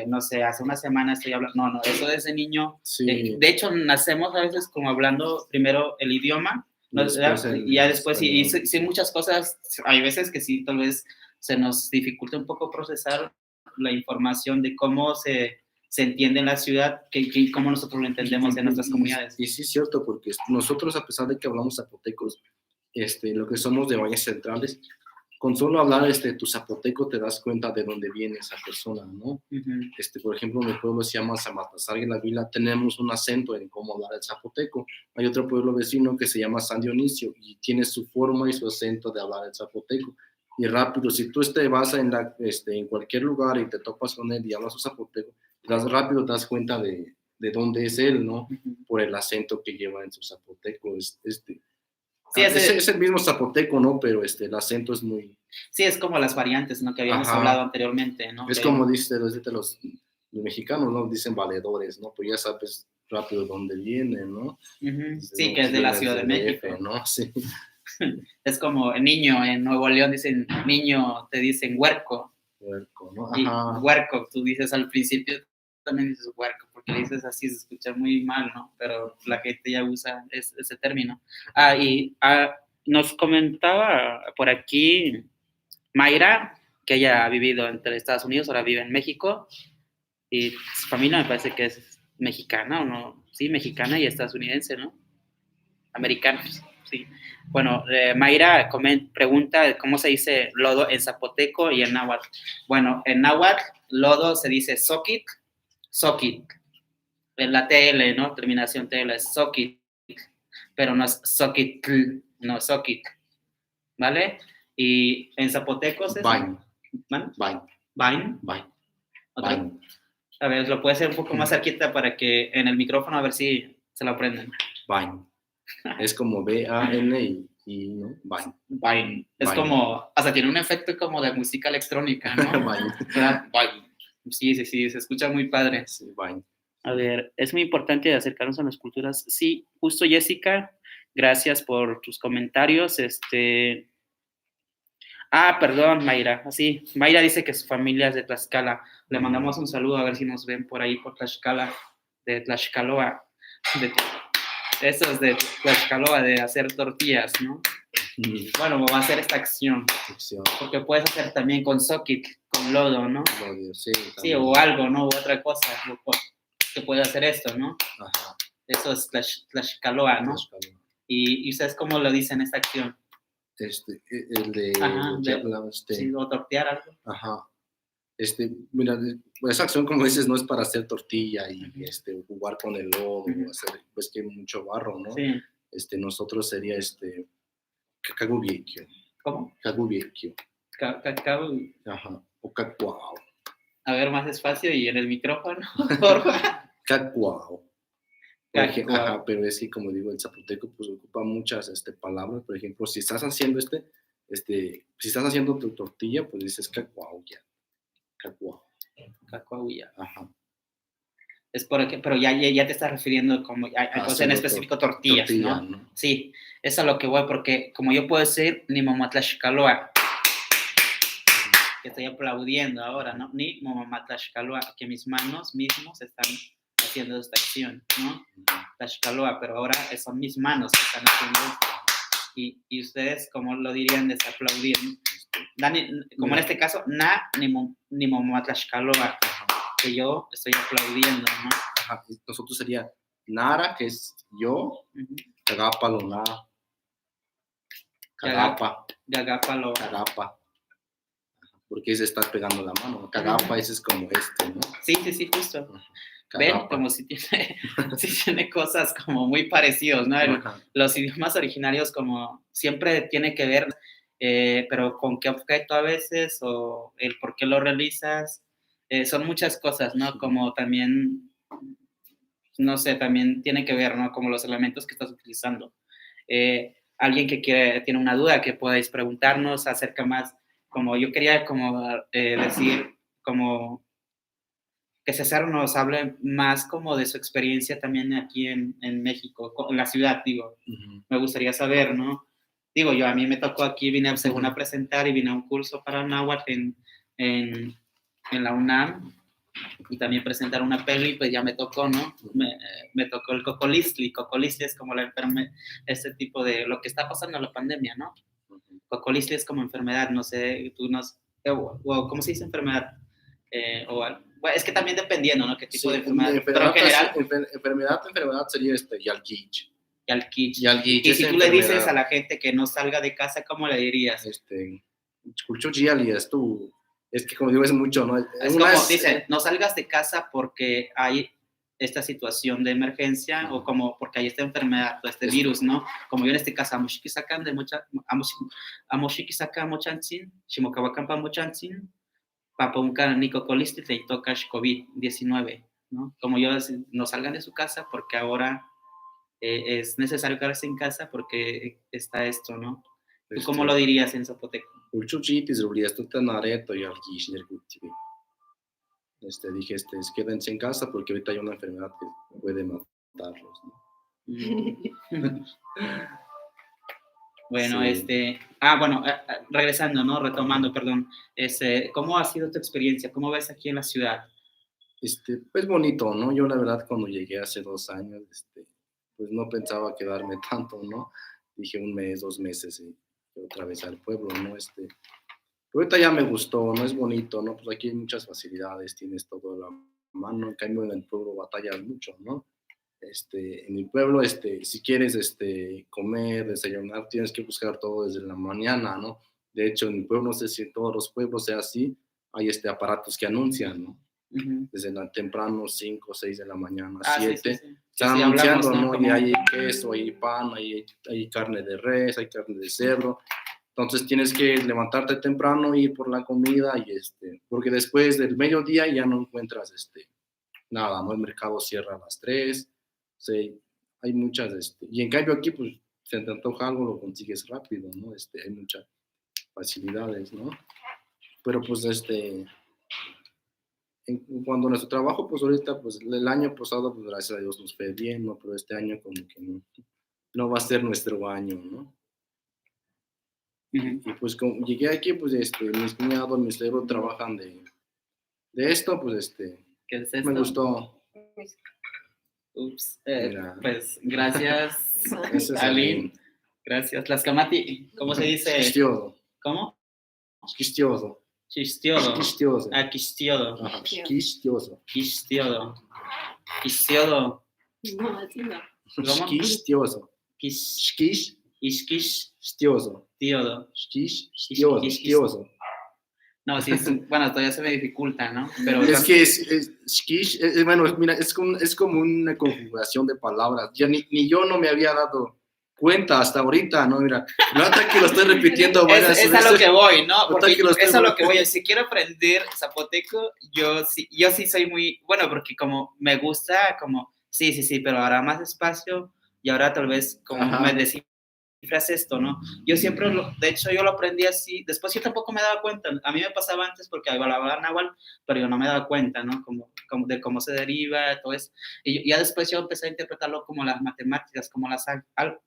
no sé, hace una semana estoy hablando, no, eso desde niño. Sí. De hecho, nacemos a veces como hablando primero el idioma, ¿no? Y ya después, sí, muchas cosas, hay veces que sí, tal vez se nos dificulta un poco procesar la información de cómo se entiende en la ciudad, cómo nosotros lo entendemos en nuestras comunidades. Y sí es cierto, porque nosotros, a pesar de que hablamos zapotecos, lo que somos de valles centrales, con solo hablar tu zapoteco te das cuenta de dónde viene esa persona, ¿no? Por ejemplo, mi pueblo se llama Samatasar y la Vila, tenemos un acento en cómo hablar el zapoteco. Hay otro pueblo vecino que se llama San Dionisio y tiene su forma y su acento de hablar el zapoteco. Y rápido, si tú vas en cualquier lugar y te topas con él y hablas su zapoteco, rápido te das cuenta de dónde es él, ¿no? Por el acento que lleva en su zapoteco. Sí, es el mismo zapoteco, ¿no? Pero el acento es muy... Sí, es como las variantes, ¿no? Que habíamos hablado anteriormente, ¿no? Es como dicen los mexicanos, ¿no? Dicen valedores, ¿no? Pues ya sabes rápido dónde vienen, ¿no? Sí, que es de la Ciudad de México, ¿no? Sí. Es como niño, en Nuevo León dicen niño, te dicen huerco. Huerco, ¿no? Ajá. Y huerco, tú dices al principio, también dices huerco, porque dices así, se escucha muy mal, ¿no? Pero la gente ya usa ese término. Nos comentaba por aquí Mayra, que ella ha vivido entre Estados Unidos, ahora vive en México, y su familia me parece que es mexicana, ¿o no? Sí, mexicana y estadounidense, ¿no? Americana, sí. Bueno, Mayra pregunta cómo se dice lodo en zapoteco y en náhuatl. Bueno, en náhuatl, lodo se dice soquit. En la TL, ¿no? Terminación TL es soquit, pero no es soquitl, no soquit, ¿vale? Y en zapoteco es Bain. Bain. A ver, lo puede hacer un poco más cerquita para que en el micrófono a ver si se lo aprenden. Bain. Es como B-A-N y ¿no? Bain. Es como, hasta tiene un efecto como de música electrónica, ¿no? Bain. Sí, se escucha muy padre. Sí, Bain. A ver, es muy importante acercarnos a las culturas. Sí, justo Jessica, gracias por tus comentarios. Perdón, Mayra. Sí, Mayra dice que su familia es de Tlaxcala. Le mandamos un saludo a ver si nos ven por ahí por Tlaxcala, de Tlaxcaloa. Eso es de Tlaxcaloa, de hacer tortillas, ¿no? Bueno, va a hacer esta acción. Porque puedes hacer también con soquit, con lodo, ¿no? Sí, o algo, ¿no? O otra cosa que puede hacer esto, ¿no? Ajá. Eso es Tlaxcaloa, ¿no? ¿Y ustedes cómo lo dicen esta acción? El de... Sí, o tortear algo. Ajá. Mira, esa acción, como dices, no es para hacer tortilla y jugar con el lodo, hacer, pues que hay mucho barro, ¿no? Sí. Nosotros sería cacagubiekio. ¿Cómo? Cacagubiekio. Cacao. Ajá. O cacuao. A ver, más despacio y en el micrófono, por favor. Cacuao. Cacuao. Ajá, pero es que, como digo, el zapoteco pues ocupa muchas palabras. Por ejemplo, si estás haciendo si estás haciendo tu tortilla, pues dices cacuao ya. Cacuao. Cacao ya. Ajá. Es porque, pero ya te estás refiriendo como a cosas en específico tortillas, tortilla, ¿no? Sí, eso es a lo que voy, porque como yo puedo decir ni momatlashkaloa, que estoy aplaudiendo ahora, ¿no? Ni momatlashkaloa, que mis manos mismos están haciendo esta acción, ¿no? Tlashkaloa, pero ahora son mis manos que están haciendo esto. Y ustedes, ¿cómo lo dirían? Desaplaudir, ¿no? Como en este caso, ni momatlashkaloa, que yo estoy aplaudiendo, ¿no? Ajá. Nosotros sería Nara, que es yo, Cagapa lo na, Cagapa, Gagapa. Cagapa, porque es estar pegando la mano, Cagapa ese es como ¿no? Sí, justo. Cagapa. Ven, como si tiene cosas como muy parecidos, ¿no? Los idiomas originarios como siempre tiene que ver, pero con qué objeto a veces o el por qué lo realizas, son muchas cosas, ¿no? Como también, no sé, también tiene que ver, ¿no? Como los elementos que estás utilizando. Alguien que tiene una duda que podáis preguntarnos acerca más, como yo quería como decir, como que César nos hable más como de su experiencia también aquí en México, en la ciudad, digo. Me gustaría saber, ¿no? Digo, a mí me tocó aquí, vine según a presentar y vine a un curso para náhuatl en la UNAM y también presentar una peli, pues ya me tocó, ¿no? Me tocó el cocolistli. Cocolistli es como la enfermedad, este tipo de, lo que está pasando en la pandemia, ¿no? Cocolistli es como enfermedad, no sé, ¿cómo se dice enfermedad? Bueno, es que también dependiendo, ¿no? ¿Qué tipo de enfermedad? Pero en general... Enfermedad sería Yalquich. Yalquich. Yalquich. Y si tú le dices a la gente que no salga de casa, ¿cómo le dirías? Es que como digo, es mucho, ¿no? Es como, dicen, no salgas de casa porque hay esta situación de emergencia o como porque hay esta enfermedad o este virus, ¿no? Como yo en este caso, amoshiki sacan mochantzin, shimokawakampa mochantzin, papunka nicocolistis te tocash COVID-19, ¿no? Como yo, no salgan de su casa porque ahora es necesario quedarse en casa porque está esto, ¿no? ¿Tú cómo lo dirías en zapoteco? Dije, quédense en casa porque ahorita hay una enfermedad que puede matarlos, ¿no? Bueno, sí. Bueno, regresando, ¿no? Retomando, perdón. ¿Cómo ha sido tu experiencia? ¿Cómo ves aquí en la ciudad? Pues bonito, ¿no? Yo la verdad cuando llegué hace 2 años, pues no pensaba quedarme tanto, ¿no? Dije 1 mes, 2 meses y otra vez al pueblo, ¿no? Pero ahorita ya me gustó, ¿no? Es bonito, ¿no? Pues aquí hay muchas facilidades, tienes todo a la mano, en cambio en el pueblo batallas mucho, ¿no? En mi pueblo, si quieres comer, desayunar, tienes que buscar todo desde la mañana, ¿no? De hecho, en mi pueblo, no sé si en todos los pueblos sea así, hay aparatos que anuncian, ¿no? Desde temprano, 5, 6 de la mañana, 7, sí. están anunciando, hablamos, ¿no? Y hay queso, hay pan, hay carne de res, hay carne de cerdo. Entonces tienes que levantarte temprano, ir por la comida y porque después del mediodía ya no encuentras nada, ¿no? El mercado cierra a las 3, sí, hay muchas, y en cambio aquí, pues, si te antoja algo, lo consigues rápido, ¿no? Hay muchas facilidades, ¿no? Pero, pues, en cuanto a nuestro trabajo, pues, ahorita, pues, el año pasado, pues, gracias a Dios nos fue bien, ¿no? Pero este año como que no va a ser nuestro año, ¿no? Y, pues, como llegué aquí, pues, mis cuñados, mis suegros trabajan de esto, pues, ¿Qué es esto? Me gustó. Ups, pues gracias, Aline. Gracias. Tlaxcamati, ¿cómo se dice? Quistioso. ¿Cómo? Quistioso. Chistiodo. Quistioso. Quistiodo. Ajá. Quistioso. Quistiodo. Quistiodo. No, así no. ¿Cómo? Quistioso. Ishkish. Quistioso. Tiodo. Quistioso. No, sí, bueno, todavía se me dificulta, ¿no? Pero Es que shkish, bueno, mira, es como una conjugación de palabras. Ya ni yo no me había dado cuenta hasta ahorita, ¿no? Mira, hasta que lo estoy repitiendo varias es a veces. lo que voy, ¿no? Ahorita Porque que lo estoy es a lo que voy. Si quiero aprender zapoteco, yo sí soy muy, bueno, porque como me gusta, como, sí, pero ahora más despacio y ahora tal vez como Ajá. me descifras esto, ¿no? Yo siempre, de hecho, yo lo aprendí así. Después yo tampoco me daba cuenta. A mí me pasaba antes porque hablaba náhuatl, pero yo no me daba cuenta, ¿no? Como de cómo se deriva, todo eso. Y ya después yo empecé a interpretarlo como las matemáticas, como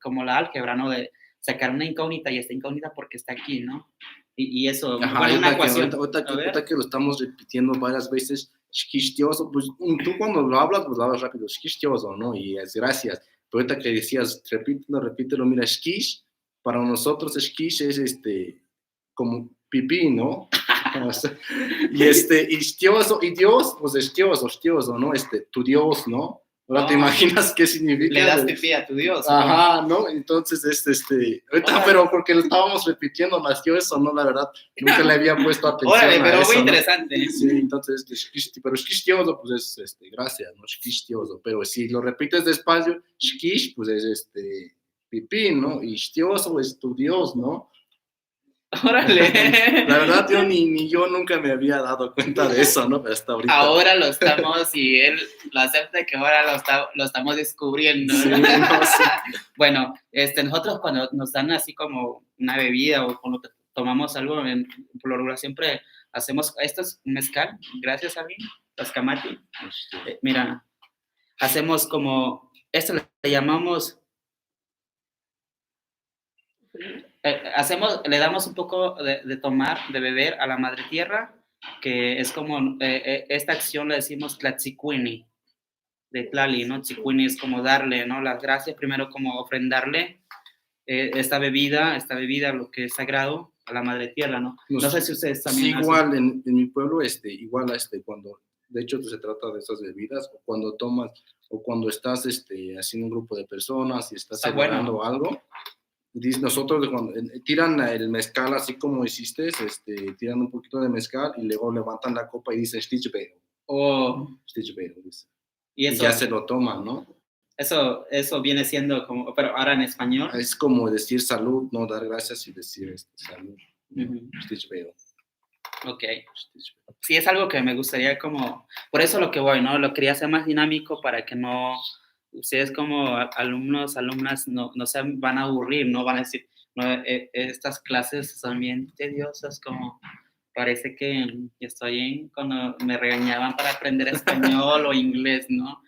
como la álgebra, ¿no? De sacar una incógnita y esta incógnita porque está aquí, ¿no? Y eso, Ajá, bueno, una ecuación. Ahorita que lo estamos repitiendo varias veces, shkishtioso, pues tú cuando lo hablas, pues lo hablas rápido, shkishtioso, ¿no? Y es gracias. Pero ahorita que decías, repítelo, mira, shkish, para nosotros shkish es como pipí, ¿no? Y Dios, pues estioso, ¿no? Tu Dios, ¿no? Ahora te imaginas qué significa. Le das pipí a tu Dios. Ajá, ¿no? Entonces, ahorita, pero porque lo estábamos repitiendo, nació eso, ¿no? La verdad, nunca le había puesto atención. Órale, pero a eso, muy ¿no? interesante. Sí, entonces, pero shkishtioso, pues es, gracias, ¿no? Shkishtioso, pero si lo repites despacio, shkish, pues es, pipí, ¿no? Y shtioso es tu Dios, ¿no? Órale. La verdad, yo ni yo nunca me había dado cuenta de eso, ¿no? Pero hasta ahorita. Ahora lo estamos, y él lo acepta, que ahora lo estamos descubriendo. Sí, no, sí. Bueno, nosotros cuando nos dan así como una bebida o cuando tomamos algo, por lo regular siempre hacemos, esto es mezcal, gracias a mí, Tascamati. Mira, hacemos como, esto le llamamos... le damos un poco de tomar, de beber a la madre tierra, que es como, esta acción le decimos tlatzicuini, de Tlali, ¿no? Tzicuini es como darle, ¿no? Las gracias, primero como ofrendarle esta bebida, lo que es sagrado, a la madre tierra, ¿no? No sé si ustedes también sí, igual, en mi pueblo, igual, cuando, de hecho, se trata de esas bebidas, o cuando tomas, o cuando estás, haciendo un grupo de personas y estás celebrando algo, nosotros cuando tiran el mezcal así como hiciste, tiran un poquito de mezcal y luego levantan la copa y dicen Stitch Bedo. Stitch Bedo, dice. Y ya se lo toman, ¿no? Eso viene siendo como, pero ahora en español. Es como decir salud, no dar gracias y decir salud. Stitch Bedo. Ok. Sí, es algo que me gustaría como, por eso lo que voy, ¿no? Lo quería hacer más dinámico para que no, ustedes como alumnos, alumnas, no se van a aburrir, no van a decir, no, estas clases son bien tediosas, como parece que estoy cuando me regañaban para aprender español o inglés, ¿no?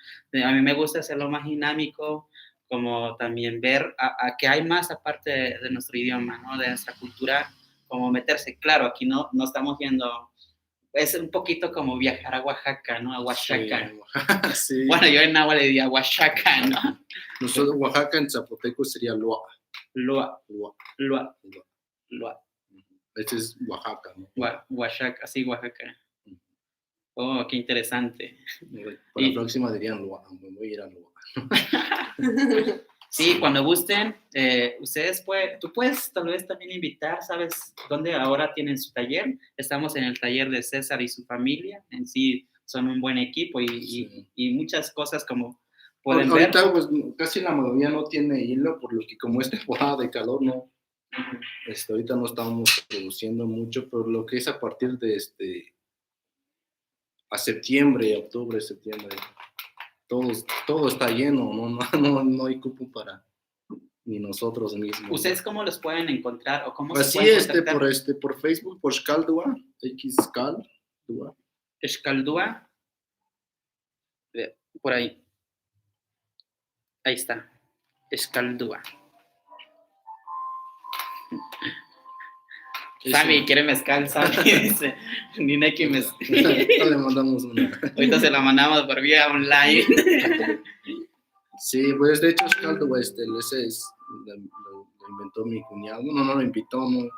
A mí me gusta hacerlo más dinámico, como también ver a qué hay más aparte de nuestro idioma, ¿no? De nuestra cultura, como meterse. Claro, aquí no estamos yendo, es un poquito como viajar a Oaxaca, ¿no? A Oaxaca. Sí. Bueno, yo en náhuatl le diría Oaxaca, ¿no? Nosotros Oaxaca en zapoteco sería Loa. Loa. Este es Oaxaca, ¿no? Oaxaca, sí, Oaxaca. Oh, qué interesante. Para la próxima dirían Loa, voy a ir a Loa. Sí, cuando gusten, tú puedes tal vez también invitar, ¿sabes dónde ahora tienen su taller? Estamos en el taller de César y su familia, en sí son un buen equipo y muchas cosas como pueden ver. Ahorita pues casi la mayoría no tiene hilo, por lo que como es temporada de calor, no. Ahorita no estamos produciendo mucho, pero lo que es a partir de a septiembre, octubre, septiembre, todo está lleno, no hay cupo para ni nosotros mismos. ¿Ustedes cómo los pueden encontrar o cómo así se pueden contactar? por Facebook, por Xcaldua, Xcaldua. Xcaldua, por ahí. Ahí está, Xcaldua. Sammy quiere mezcal, Sammy dice, Nineki mezcal. Le mandamos una. Ahorita se la mandamos por vía online. Sí, pues de hecho Xcaldua, lo inventó mi cuñado, no lo invitó, no.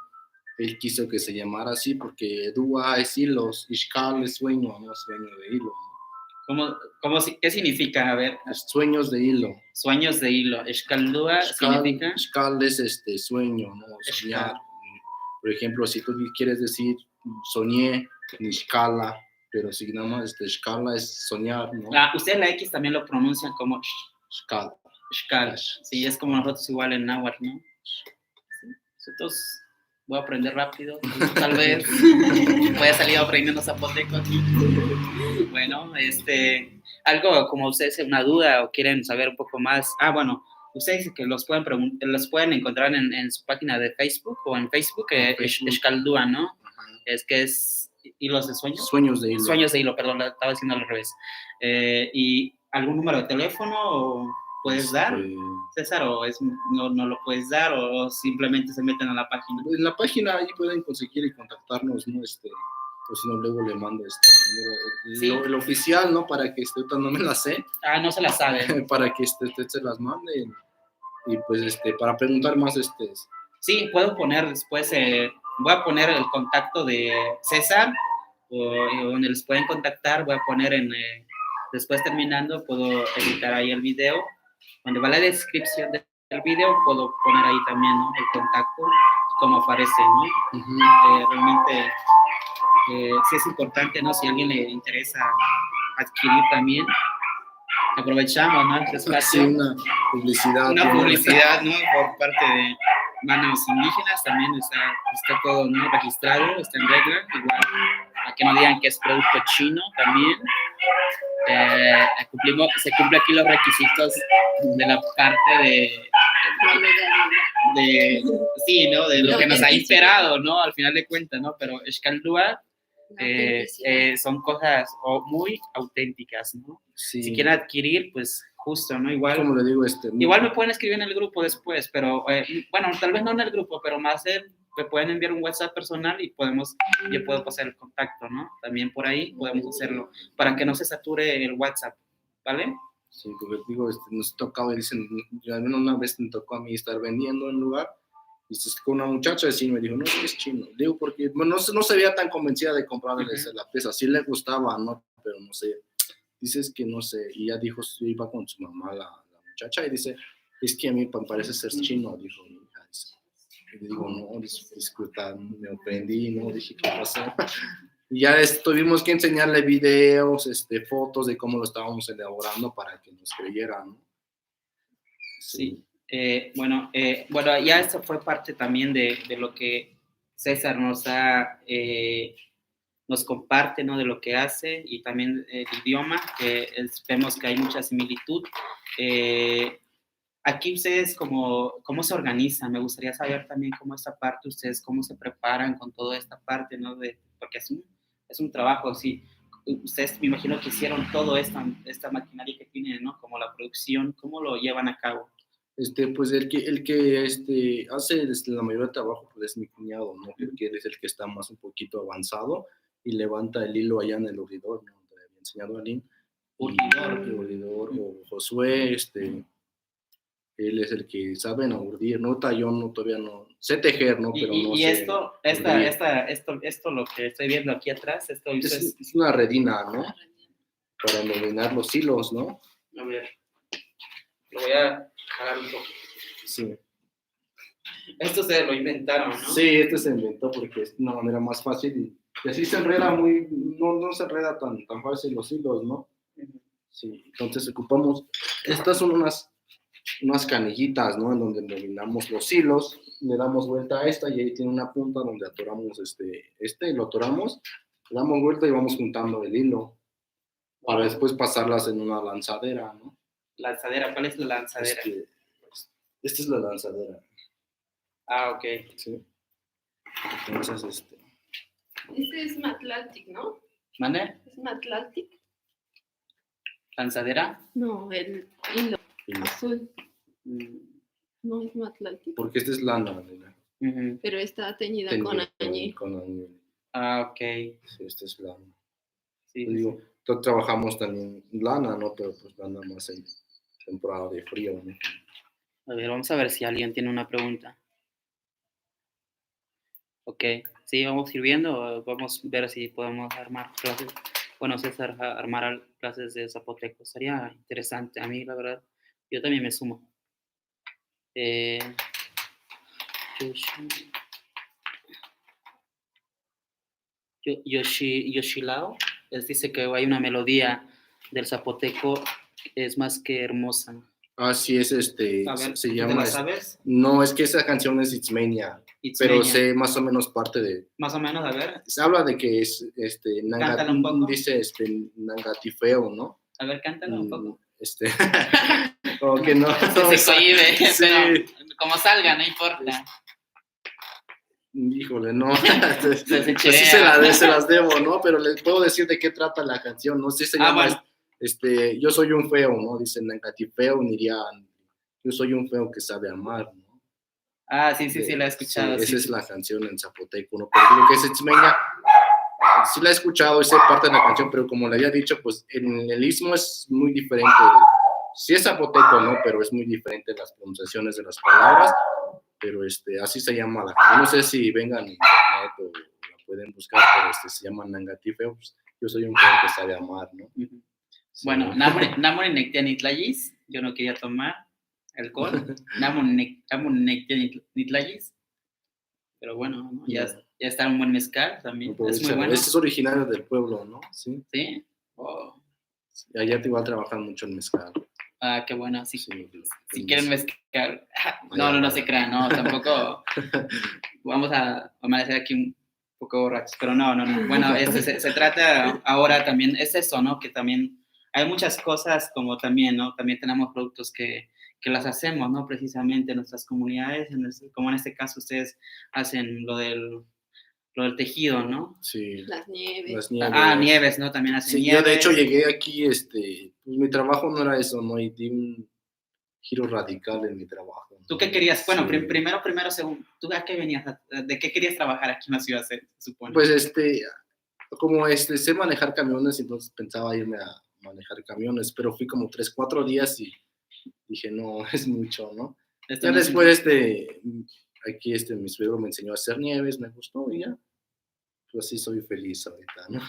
Él quiso que se llamara así porque Dua es hilos, y Xcal es sueño, no sueño de hilo. ¿Qué significa? A ver. Sueños de hilo. Sueños de hilo. Xcaldua significa. Xcal es sueño, ¿no? Soñar. Por ejemplo, si tú quieres decir soñé, Nishkala, pero si nada más Shkala es soñar, ¿no? Ustedes la X también lo pronuncian como Shkala. Shkal. Sí, es como nosotros igual en náhuatl, ¿no? Entonces, voy a aprender rápido. Tal vez voy a salir aprendiendo zapoteco aquí. Bueno, algo como ustedes una duda o quieren saber un poco más. Bueno, ustedes que los pueden encontrar en su página de Facebook o en Facebook, Escaldúa, ¿no? Ajá. Es que es hilos de sueño. Sueños de hilo. Sueños de hilo, perdón, estaba diciendo al revés. ¿Y algún número de teléfono o puedes dar, César, o no lo puedes dar o simplemente se meten a la página? En la página ahí pueden conseguir y contactarnos, ¿no? Pues si no, luego le mando el número, Sí. el oficial, ¿no? Para que ahorita no me la sé. No se la sabe. Para que usted se las mande y pues para preguntar más Sí, puedo poner después, voy a poner el contacto de César, donde les pueden contactar, voy a poner después terminando, puedo editar ahí el video, donde va la descripción del video, puedo poner ahí también, ¿no? El contacto, como aparece, ¿no? Uh-huh. Realmente, sí es importante, ¿no? Si a alguien le interesa adquirir también, aprovechamos, ¿no? Este espacio. Sí, una publicidad. Una publicidad, ¿no? Por parte de manos indígenas, también está todo, ¿no? Registrado, está en regla, igual, a que no digan que es producto chino también. Se cumple aquí los requisitos de la parte sí, ¿no? De lo que nos ha inspirado, ¿no? Al final de cuentas, ¿no? Pero Escaldúa son cosas muy auténticas, ¿no? Sí. Si quieren adquirir, pues justo, ¿no? Igual, como le digo, igual me pueden escribir en el grupo después, pero bueno, tal vez no en el grupo, pero más me pueden enviar un WhatsApp personal y yo puedo pasar el contacto, ¿no? También por ahí podemos hacerlo, para que no se sature el WhatsApp, ¿vale? Sí, porque digo, nos tocaba, dicen, yo al menos una vez me tocó a mí estar vendiendo en un lugar, y con una muchacha de me dijo, no, es chino. Digo, porque bueno, no se veía tan convencida de comprarle la pieza, sí le gustaba, ¿no? Pero no sé, dices que no sé, y ya dijo, iba con su mamá la muchacha, y dice, es que a mí me parece ser chino, dijo mi hija. Y digo, no, disculpa, me ofendí, ¿no? Dije, ¿qué pasó? Y ya tuvimos que enseñarle videos, fotos de cómo lo estábamos elaborando para que nos creyeran, ¿no? Sí. Bueno, ya esto fue parte también de lo que César nos comparte, ¿no? De lo que hace y también el idioma, que vemos que hay mucha similitud. Aquí ustedes cómo se organizan, me gustaría saber también cómo esta parte, ustedes cómo se preparan con toda esta parte, ¿no? Porque es un trabajo así. Ustedes me imagino que hicieron todo esta maquinaria que tienen, ¿no? Como la producción, ¿cómo lo llevan a cabo? Pues el que hace la mayoría del trabajo pues es mi cuñado, ¿no? Porque él es el que está más un poquito avanzado y levanta el hilo allá en el oridor, ¿no? Donde había enseñado a Lynn. Oridor o Josué, él es el que sabe urdir, no yo no, todavía no sé tejer, ¿no? Pero no sé. Esto lo que estoy viendo aquí atrás, es una redina, ¿no? Para dominar los hilos, ¿no? A ver, lo voy a jalar un poco. Sí. Esto se lo inventaron, ¿no? Sí, se inventó porque es una manera más fácil y así se enreda no se enreda tan fácil los hilos, ¿no? Sí, entonces ocupamos, estas son unas canillitas, ¿no? En donde dominamos los hilos, le damos vuelta a esta y ahí tiene una punta donde atoramos lo atoramos, le damos vuelta y vamos juntando el hilo para después pasarlas en una lanzadera, ¿no? ¿Lanzadera? ¿Cuál es la lanzadera? Esta es la lanzadera. Ok. Sí. Entonces, Este es Matlaltic, ¿no? ¿Mande? ¿Es Matlaltic? ¿Lanzadera? No, el hilo azul. No es Matlaltic. Porque esta es lana, ¿verdad? Pero está teñida con añil. Ok. Sí, esta es lana. Sí, digo, trabajamos también lana, ¿no? Pero pues lana más en temporada de frío, ¿no? A ver, vamos a ver si alguien tiene una pregunta. Ok, sí, vamos a ir viendo, vamos a ver si podemos armar clases. Bueno, César, armar clases de zapoteco. Sería interesante. A mí, la verdad, yo también me sumo. Yoshilao, dice que hay una melodía del zapoteco que es más que hermosa. Así es, A ver, se ¿tú te llama... la sabes? No, es que esa canción es Itzmenia, pero Itzmenia. sé más o menos parte de... Más o menos, a ver. Se habla de que es, Cántala un poco. dice, Nangatifeo, ¿no? A ver, cántala un poco. Como que no. Se cohibe, sí. pero como salga, no importa. Híjole, no. Se Pues sí se las debo, ¿no? Pero les puedo decir de qué trata la canción, ¿no? Sí se llama, bueno. Yo soy un feo, ¿no? Dicen Nangatifeo, Nirian, yo soy un feo que sabe amar, ¿no? Ah, sí, la he escuchado. Sí, sí, esa es la canción en zapoteco, ¿no? Pero digo que es Itzmeña, sí la he escuchado, esa parte de la canción, pero como le había dicho, pues en el istmo es muy diferente. Sí es zapoteco, ¿no? Pero es muy diferente las pronunciaciones de las palabras, pero así se llama la canción. No sé si vengan en internet o la pueden buscar, pero se llama Nangatifeo, pues, yo soy un feo que sabe amar, ¿no? Uh-huh. Sí. Bueno, Namon Nectianitlayis, yo no quería tomar alcohol. Namon Nectianitlayis, pero bueno, ¿no? Ya está un buen mezcal también. Es muy bueno. Este es originario del pueblo, ¿no? Sí. ¿Sí? Oh. Allá te igual trabajan mucho en mezcal. Ah, qué bueno. Si quieren mezcal. No se crean, no, tampoco vamos a amanecer aquí un poco borrachos, pero no. Bueno, se trata ahora también, es eso, ¿no? Que también hay muchas cosas como también, ¿no? También tenemos productos que las hacemos, ¿no? Precisamente en nuestras comunidades, como en este caso ustedes hacen lo del tejido, ¿no? Sí. Las nieves. Nieves, ¿no? También hacen nieves. Yo de hecho llegué aquí, pues mi trabajo no era eso, ¿no? Y di un giro radical en mi trabajo, ¿no? ¿Tú qué querías? Bueno, sí. primero, segundo, ¿tú a qué venías? ¿De qué querías trabajar aquí en la ciudad, se supone? Pues como sé manejar camiones, entonces pensaba irme a manejar camiones, pero fui como 3-4 días y dije, no, es mucho, ¿no? Ya después, aquí mi suegro me enseñó a hacer nieves, me gustó y ya. Pues así soy feliz ahorita, ¿no?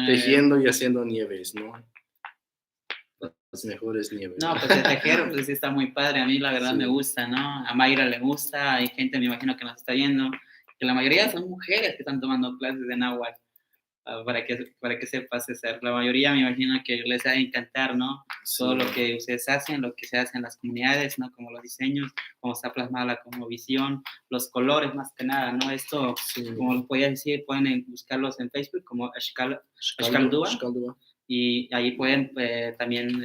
Tejiendo y haciendo nieves, ¿no? Las mejores nieves. No, pues el tejer, pues sí está muy padre. A mí la verdad me gusta, ¿no? A Mayra le gusta, hay gente, me imagino, que nos está viendo, que la mayoría son mujeres que están tomando clases de náhuatl. Para que sepas, César. La mayoría me imagino que les ha de encantar, ¿no? Sí. Todo lo que ustedes hacen, lo que se hace en las comunidades, ¿no? Como los diseños, cómo está plasmada como visión, los colores más que nada, ¿no? Esto, como lo podía decir, pueden buscarlos en Facebook como Xcaldúa, y ahí pueden también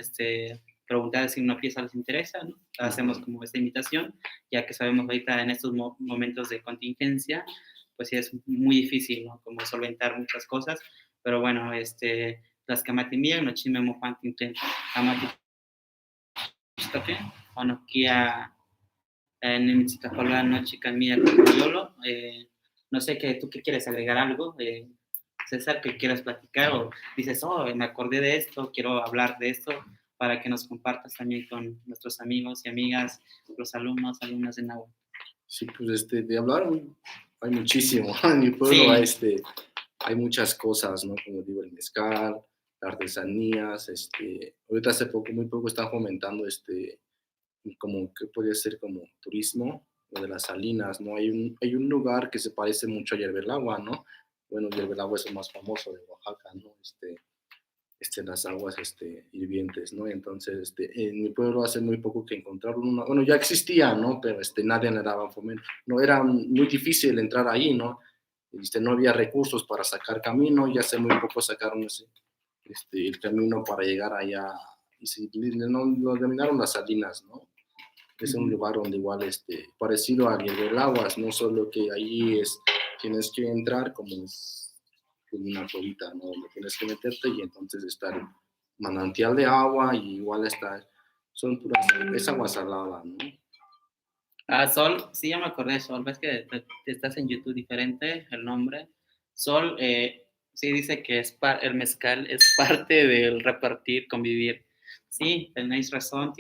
preguntar si una pieza les interesa, ¿no? Hacemos como esta invitación, ya que sabemos ahorita en estos momentos de contingencia, pues sí es muy difícil, ¿no? Como solventar muchas cosas, pero bueno, las que no chimemo fantin amati bueno, kia en no chican mía no sé tú qué quieres agregar algo, César, que quieras platicar, o dices, me acordé de esto, quiero hablar de esto, para que nos compartas también con nuestros amigos y amigas, los alumnas de náhuatl. Sí, pues de hablar hay muchísimo. En mi pueblo hay muchas cosas, ¿no? Como digo, el mezcal, artesanías, ahorita muy poco están fomentando como que puede ser como turismo, lo de las salinas, ¿no? Hay un lugar que se parece mucho a Yerbelagua, ¿no? Bueno, Yerbelagua es el más famoso de Oaxaca, ¿no? Las aguas hirvientes, ¿no? Entonces, en mi pueblo hace muy poco que encontraron bueno, ya existía, ¿no? Pero nadie le daba fomento. No, era muy difícil entrar ahí, ¿no? No había recursos para sacar camino, y hace muy poco sacaron el camino para llegar allá, y lo denominaron las salinas, ¿no? Es un lugar donde igual, parecido a Yerbelaguas, no solo que ahí tienes que entrar como una colita, ¿no? Donde tienes que meterte, y entonces está el manantial de agua, y igual es agua salada, ¿no? Sol, sí, ya me acordé, Sol, ves que estás en YouTube diferente, el nombre. Sol, sí dice que el mezcal es parte del repartir, convivir. Sí, tienes razón,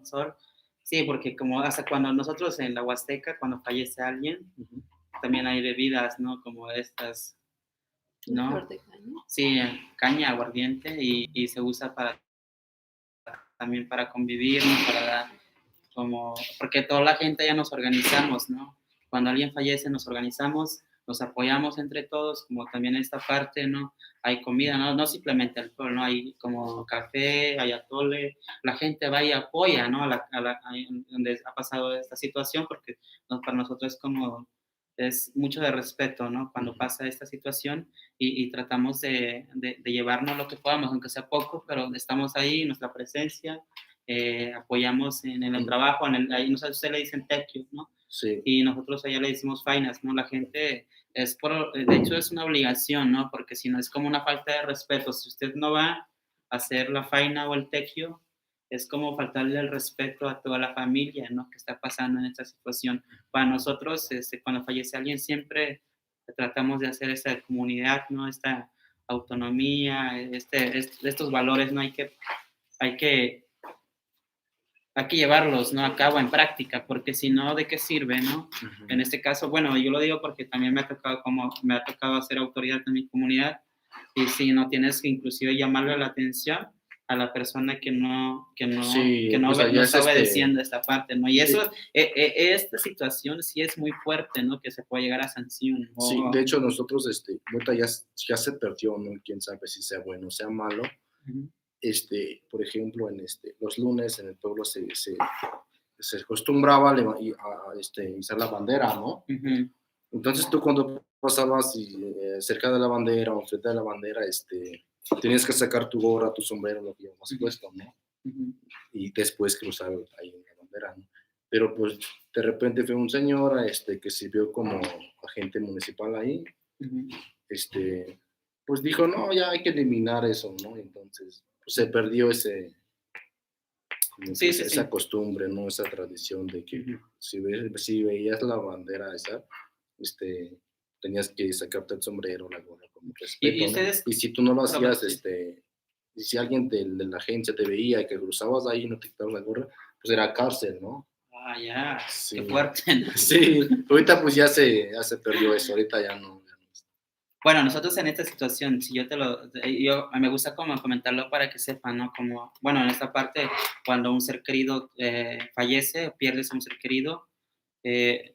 Sol. Sí, porque como hasta cuando nosotros en la Huasteca, cuando fallece alguien, también hay bebidas, ¿no? Como estas, ¿no? Sí, caña, aguardiente, y se usa también para convivir, ¿no? Porque toda la gente ya nos organizamos, ¿no? Cuando alguien fallece nos organizamos nos apoyamos entre todos, como también esta parte, ¿no? Hay comida, no simplemente alcohol, ¿no? Hay como café, hay atole, la gente va y apoya, ¿no? Ahí donde ha pasado esta situación, porque para nosotros es mucho de respeto, ¿no? Cuando pasa esta situación y tratamos de llevarnos lo que podamos, aunque sea poco, pero estamos ahí, nuestra presencia, apoyamos en el trabajo, ahí ustedes le dicen tequio, ¿no? Sí. Y nosotros allá le decimos fainas, ¿no? La gente de hecho es una obligación, ¿no? Porque si no es como una falta de respeto, si usted no va a hacer la faina o el tequio, es como faltarle el respeto a toda la familia, ¿no? Que está pasando en esta situación. Para nosotros, cuando fallece alguien, siempre tratamos de hacer esa comunidad, ¿no? Esta autonomía, estos valores, ¿no? Hay que llevarlos, ¿no? A cabo en práctica, porque si no, ¿de qué sirve, no? Uh-huh. En este caso, bueno, yo lo digo porque también me ha tocado hacer autoridad en mi comunidad, y si no tienes que inclusive llamarle la atención a la persona que no Sí, pues allá no es está obedeciendo esta parte, ¿no? Y eso, esta situación sí es muy fuerte, ¿no? Que se puede llegar a sanción. Sí, de hecho nosotros, ahorita ya se perdió, ¿no? Quién sabe si sea bueno o sea malo. Uh-huh. Por ejemplo, en los lunes en el pueblo se acostumbraba a izar la bandera, ¿no? Uh-huh. Entonces tú cuando pasabas cerca de la bandera o frente de la bandera, tenías que sacar tu gorra, tu sombrero, lo que llevabas puesto, ¿no? Uh-huh. Y después cruzar ahí en la bandera, ¿no? Pero pues de repente fue un señor que sirvió como agente municipal ahí, Uh-huh. Pues dijo, no, ya hay que eliminar eso, ¿no? Entonces pues se perdió esa costumbre, ¿no? Esa tradición de que uh-huh. si veías la bandera esa, tenías que sacarte el sombrero, la gorra, con respeto, ¿Y ustedes? ¿no? Y si tú no lo hacías, Sí. y si alguien de la agencia te veía y que cruzabas ahí y no te quitabas la gorra, pues era cárcel, ¿no? Ah, ya, sí. Qué fuerte, ¿no? Sí, ahorita pues ya se perdió eso, ahorita ya no. Bueno, nosotros en esta situación, si yo me gusta como comentarlo para que sepan, ¿no? Como, bueno, en esta parte, cuando un ser querido fallece, pierdes a un ser querido,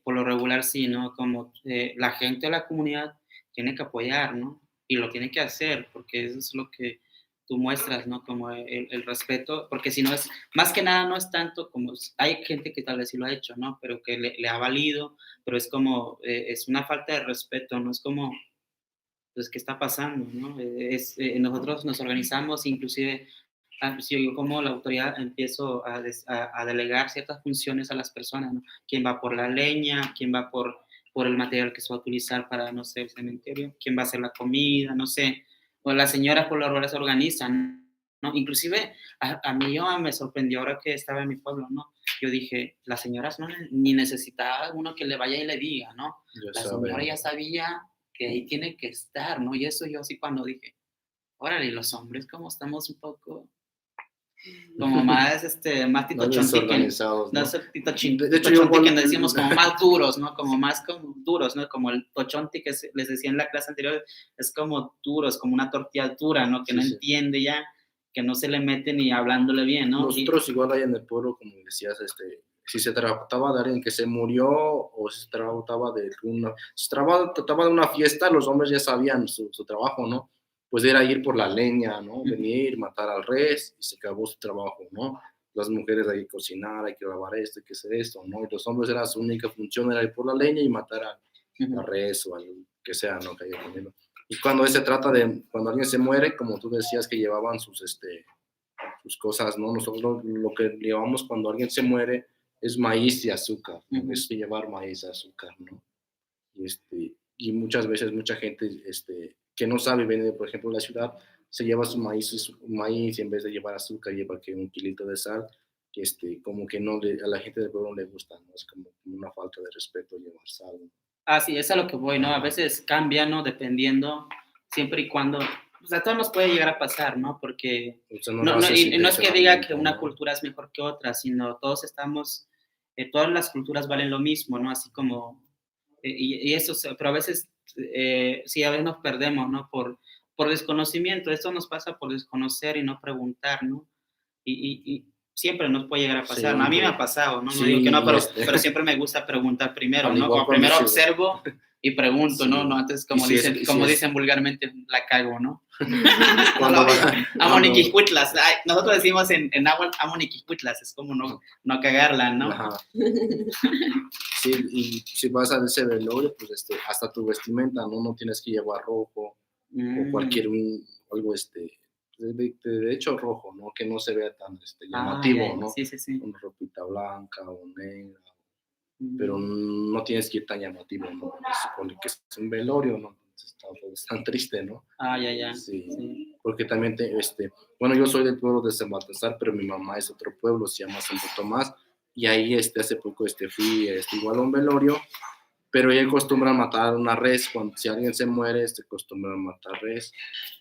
por lo regular sí, ¿no? Como la gente de la comunidad tiene que apoyar, ¿no? Y lo tiene que hacer, porque eso es lo que tú muestras, ¿no? Como el respeto, porque si no es, más que nada no es tanto como, hay gente que tal vez sí lo ha hecho, ¿no? Pero que le ha valido, pero es como, es una falta de respeto, ¿no? Es como, pues, ¿qué está pasando, no? Nosotros nos organizamos, inclusive, si yo como la autoridad empiezo a delegar ciertas funciones a las personas, ¿no? ¿Quién va por la leña? ¿Quién va por el material que se va a utilizar para, no sé, el cementerio? ¿Quién va a hacer la comida? No sé. O las señoras por lo regular se organizan, ¿no? Inclusive, a mí me sorprendió ahora que estaba en mi pueblo, ¿no? Yo dije, las señoras no ni necesitaba uno que le vaya y le diga, ¿no? La señora ya sabía que ahí tiene que estar, ¿no? Y eso yo así cuando dije, órale, los hombres como estamos un poco como más, más Tito Chonti, ¿no? De hecho, Chonti que decíamos como más duros, ¿no? Como más como duros, ¿no? Como el Tochonti que les decía en la clase anterior, es como duro, es como una tortilla dura, ¿no? Que no entiende ya, que no se le mete ni hablándole bien, ¿no? Nosotros igual ahí en el pueblo, como decías, si se trataba de alguien que se murió o si se trataba de una fiesta, los hombres ya sabían su trabajo, ¿no? Pues era ir por la leña, ¿no? Venir, matar al res y se acabó su trabajo, ¿no? Las mujeres hay que cocinar, hay que lavar esto, hay que hacer esto, ¿no? Y los hombres era su única función, era ir por la leña y matar al res o al que sea, ¿no? Que haya comido. Y cuando se trata de, cuando alguien se muere, como tú decías que llevaban sus cosas, ¿no? Nosotros lo que llevamos cuando alguien se muere es maíz y azúcar, ¿no? Es llevar maíz y azúcar, ¿no? Y muchas veces mucha gente que no sabe, viene, por ejemplo, de la ciudad, se lleva su maíz y en vez de llevar azúcar lleva que un kilito de sal, que como que no a la gente del pueblo no le gusta, ¿no? Es como una falta de respeto llevar sal, ¿no? Sí, es a lo que voy, ¿no? A veces cambia, ¿no? Dependiendo, siempre y cuando, o sea, todo nos puede llegar a pasar, ¿no? Porque no es que diga que una cultura es mejor que otra, sino todos estamos, todas las culturas valen lo mismo, ¿no? Así como, y eso, pero a veces, sí, a veces nos perdemos, ¿no? Por desconocimiento, esto nos pasa por desconocer y no preguntar, ¿no? Y siempre nos puede llegar a pasar, ¿no? A mí me ha pasado, ¿no? No digo que no, pero siempre me gusta preguntar primero, ¿no? Como primero observo y pregunto, Sí. ¿no? ¿no? Entonces, como, Y si es- dicen, y si como es- dicen vulgarmente, la cago, ¿no? Cuando Amoniquicuitlas. Nosotros decimos en náhuatl amoniquicuitlas, es como no cagarla, ¿no? Ajá. Sí, y si vas a ese velorio, pues hasta tu vestimenta, ¿no? No tienes que llevar rojo o cualquier algo de hecho rojo, ¿no? Que no se vea tan llamativo, ¿no? Sí, sí, sí. Una ropita blanca o negra, Mm. pero no tienes que ir tan llamativo, ¿no? Porque se supone que es un velorio, ¿no? Entonces es tan triste, ¿no? Ya. Sí. Sí. Porque también, bueno, yo soy del pueblo de San Baltasar, pero mi mamá es de otro pueblo, se llama Santo Tomás, y ahí hace poco fui igual a un velorio, pero ahí acostumbran matar una res, cuando si alguien se muere, acostumbran matar res,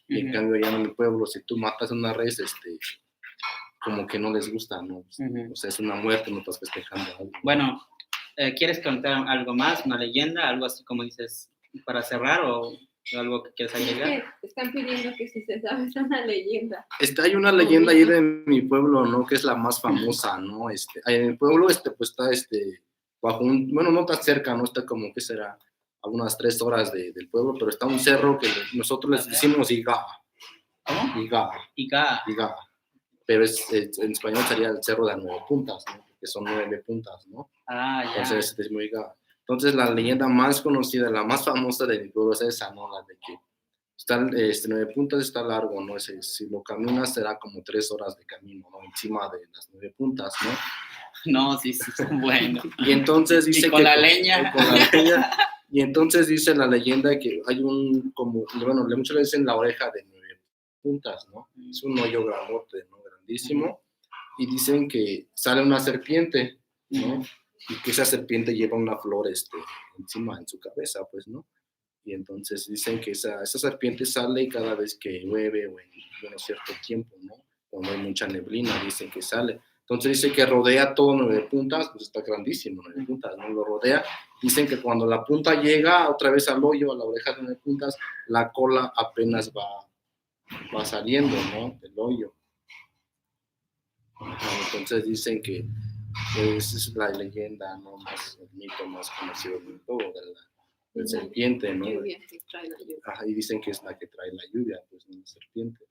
y en cambio allá en mi pueblo, si tú matas una res, como que no les gusta, ¿no? O sea, es una muerte, no estás festejando algo. Bueno, ¿quieres contar algo más, una leyenda, algo así como dices, para cerrar o algo que quieres agregar? Están pidiendo que si se sabe es una leyenda. Hay una leyenda ahí de mi pueblo, ¿no? Que es la más famosa, ¿no? En el pueblo, pues está, bajo bueno, no está cerca, ¿no? Está como, ¿qué será? A unas 3 horas del pueblo, pero está un cerro que nosotros les decimos Iga. ¿Cómo? Iga. Pero en español sería el cerro de 9 puntas, ¿no? Que son 9 puntas, ¿no? Ya. Entonces, es muy Iga. Entonces, la leyenda más conocida, la más famosa de mi pueblo es esa, ¿no? La de que está 9 puntas, está largo, ¿no? Si lo caminas será como 3 horas de camino, ¿no? Encima de las 9 puntas, ¿no? No, sí, bueno. Y entonces dice ¿Y con que la leña? Con la leña. Y entonces dice la leyenda que hay bueno, muchos le dicen la oreja de 9 puntas, ¿no? Es un hoyo grandote, ¿no? Grandísimo. Y dicen que sale una serpiente, ¿no? Y que esa serpiente lleva una flor encima en su cabeza, pues, ¿no? Y entonces dicen que esa serpiente sale cada vez que llueve o en cierto tiempo, ¿no? Cuando hay mucha neblina, dicen que sale. Entonces dice que rodea todo 9 puntas, pues está grandísimo, 9 puntas, ¿no? Lo rodea. Dicen que cuando la punta llega otra vez al hoyo, a la oreja de 9 puntas, la cola apenas va saliendo, ¿no? Del hoyo. Entonces dicen que esa es la leyenda, ¿no? El mito más conocido del todo, de la serpiente, ¿no? Lluvia que trae la lluvia. Y dicen que es la que trae la lluvia, pues, una serpiente.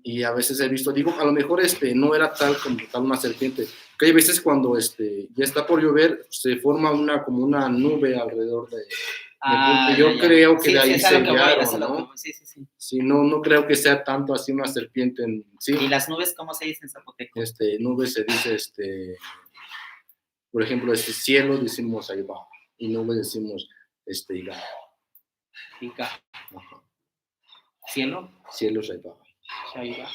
Y a veces he visto, digo, a lo mejor no era tal como tal una serpiente, que hay veces cuando ya está por llover, se forma como una nube alrededor de yo creo que sí, de ahí sí, se enviaron, ¿no? Sí. Sí, no creo que sea tanto así una serpiente sí. ¿Y las nubes cómo se dice en zapoteco? Nube se dice, por ejemplo, cielo decimos ahí va, y nube decimos iga. Iga. ¿Cielo? Cielo es ahí va.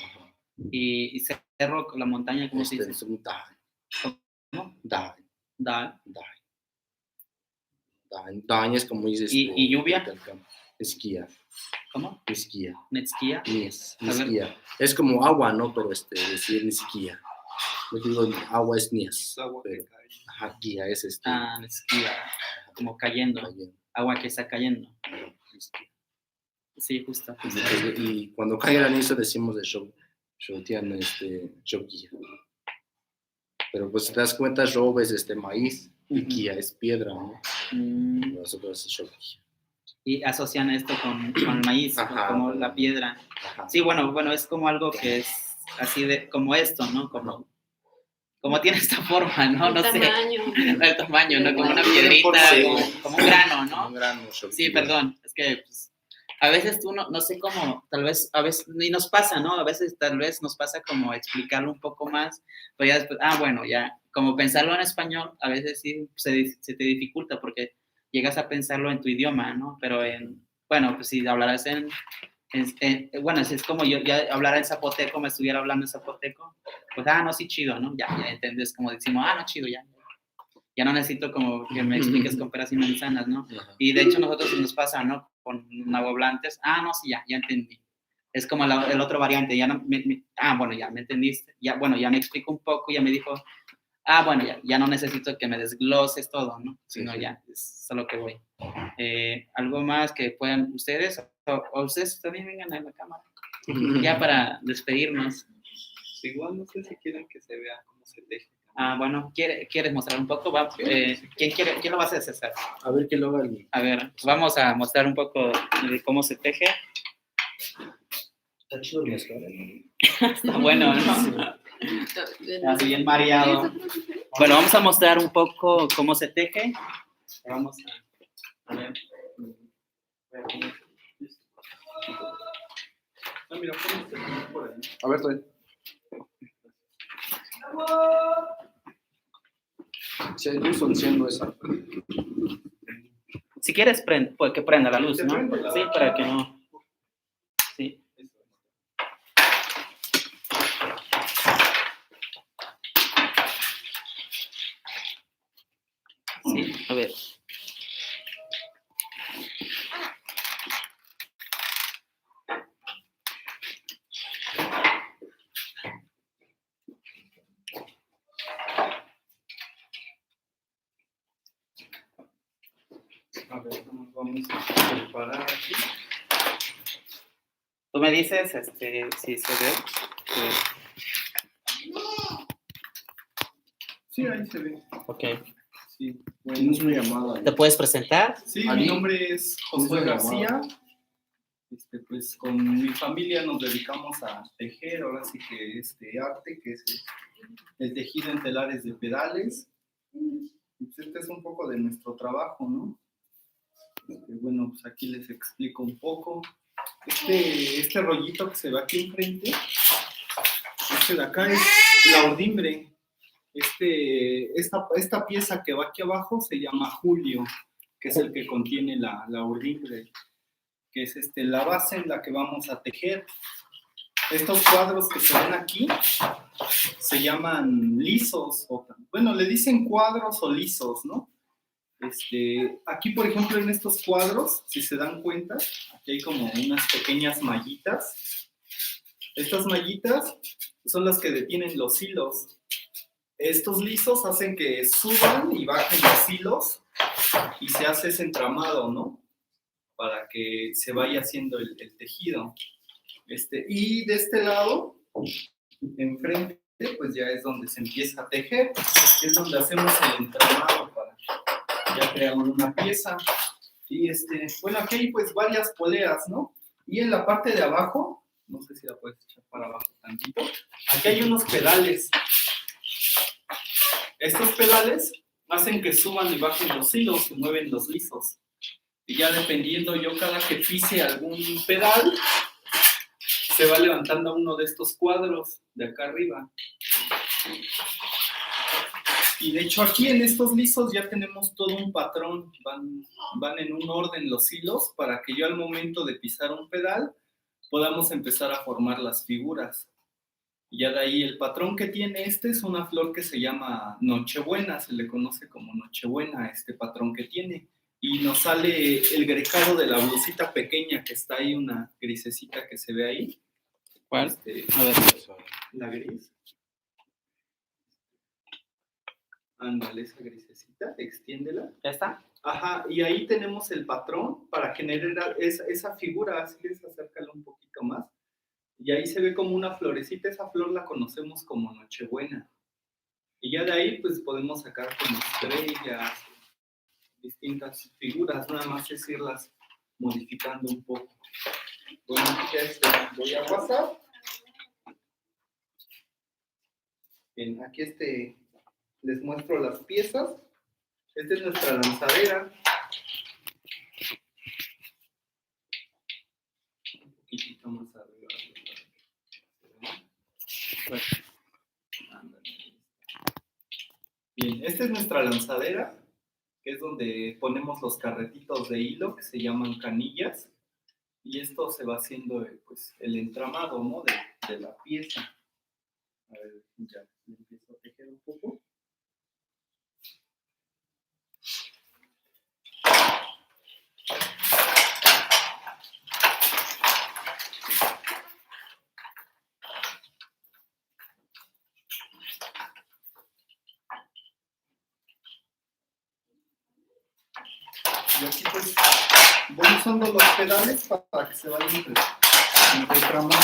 Y cerro, la montaña, ¿cómo se dice? Es un ¿Cómo? Dañ es como dices. ¿Y lluvia? Esquía. ¿Cómo? Esquía. ¿Netsquía? Nisquía. Es como agua, ¿no? Pero decir nisquía. Yo digo, agua es nias. Agua que Pero, cae. ajá, guía es Netsquía. Como cayendo. Agua que está cayendo. Sí, justo. Y cuando cae granizo decimos de showtian, showguía. Pero pues si te das cuenta, show es maíz y guía es piedra, ¿no? Nosotros es showguía. Y asocian esto con el maíz, como la piedra. Ajá. Sí, bueno, es como algo que es así como esto, ¿no? Como tiene esta forma, ¿no? No sé. El tamaño, ¿no? Como una piedrita, como un grano, ¿no? Un grano, sí, perdón. Es que pues, a veces tú no sé cómo, tal vez, a veces, y nos pasa, ¿no? A veces tal vez nos pasa como explicarlo un poco más, pero ya después, bueno, ya, como pensarlo en español, a veces sí se te dificulta porque llegas a pensarlo en tu idioma, ¿no? Pero bueno, pues si hablaras bueno, si es como yo ya hablara en zapoteco, me estuviera hablando en zapoteco, pues, no, sí, chido, ¿no? Ya entiendes, como decimos, no, chido, ya no necesito como que me expliques con peras y manzanas, ¿no? Y de hecho nosotros nos pasa, ¿no? Con nahuablantes, no, sí, ya entendí. Es como el otro variante, ya no, bueno, ya me entendiste, ya, bueno, ya me explico un poco, ya me dijo, bueno, ya no necesito que me desgloses todo, ¿no? Sino sí. Ya, es a lo que voy. ¿Algo más que puedan ustedes, o ustedes también vengan a la cámara, ya para despedirnos? Igual no sé si quieren que se vea cómo se teje. Bueno, ¿quieres mostrar un poco? ¿Quién lo va a hacer, César? A ver qué lo haga el... A ver, vamos a mostrar un poco de cómo se teje. Está chido mi escala, Está bueno, ¿no? Así bien mareado. Bueno, vamos a mostrar un poco cómo se teje. Vamos a ver. Mira, por ahí. A ver, trae. Si hay luz, enciendo esa. Si quieres, pues que prenda la luz, ¿no? Sí, para que no. Sí. Sí, a ver. A ver, vamos a preparar aquí. Tú me dices si se ve. Sí, ahí se ve. Ok. Sí, No es bueno. mi llamada. ¿Te puedes presentar? Sí, Ahí. mi nombre es Josué Muy García. Pues con mi familia nos dedicamos a tejer, ahora sí que este arte, que es el tejido en telares de pedales. Pues este es un poco de nuestro trabajo, ¿no? Bueno, pues aquí les explico un poco. Este rollito que se ve aquí enfrente, este de acá es la urdimbre. Esta pieza que va aquí abajo se llama Julio, que es el que contiene la urdimbre, que es la base en la que vamos a tejer. Estos cuadros que se ven aquí se llaman lisos, bueno, le dicen cuadros o lisos, ¿no? Aquí, por ejemplo, en estos cuadros, si se dan cuenta, aquí hay como unas pequeñas mallitas. Estas mallitas son las que detienen los hilos. Estos lisos hacen que suban y bajen los hilos y se hace ese entramado, ¿no? Para que se vaya haciendo el tejido. Y de este lado, enfrente, pues ya es donde se empieza a tejer, es donde hacemos el entramado para ya crear una pieza. Y bueno, aquí hay pues varias poleas, ¿no? Y en la parte de abajo, no sé si la puedes echar para abajo tantito, aquí hay unos pedales. Estos pedales hacen que suban y bajen los hilos, que mueven los lisos. Y ya dependiendo yo cada que pise algún pedal, se va levantando uno de estos cuadros de acá arriba. Y de hecho aquí en estos lisos ya tenemos todo un patrón, van en un orden los hilos para que yo al momento de pisar un pedal podamos empezar a formar las figuras. Y ya de ahí el patrón que tiene es una flor que se llama Nochebuena, se le conoce como Nochebuena este patrón que tiene. Y nos sale el grecado de la blusita pequeña que está ahí, una grisecita que se ve ahí. ¿Cuál? A ver. La gris. Ándale, esa grisecita, extiéndela. ¿Ya está? Ajá, y ahí tenemos el patrón para generar esa figura, así que acércalo un poquito más. Y ahí se ve como una florecita, esa flor la conocemos como Nochebuena. Y ya de ahí pues podemos sacar como estrellas, distintas figuras, nada más es irlas modificando un poco. Bueno, ya voy a WhatsApp. Bien, aquí les muestro las piezas. Esta es nuestra lanzadera. Un poquitito más arriba. Bien, esta es nuestra lanzadera, que es donde ponemos los carretitos de hilo que se llaman canillas. Y esto se va haciendo pues, el entramado, ¿no? de la pieza. A ver, ya empiezo a tejer un poco. Y aquí pues voy usando los pedales para que se vayan entramando.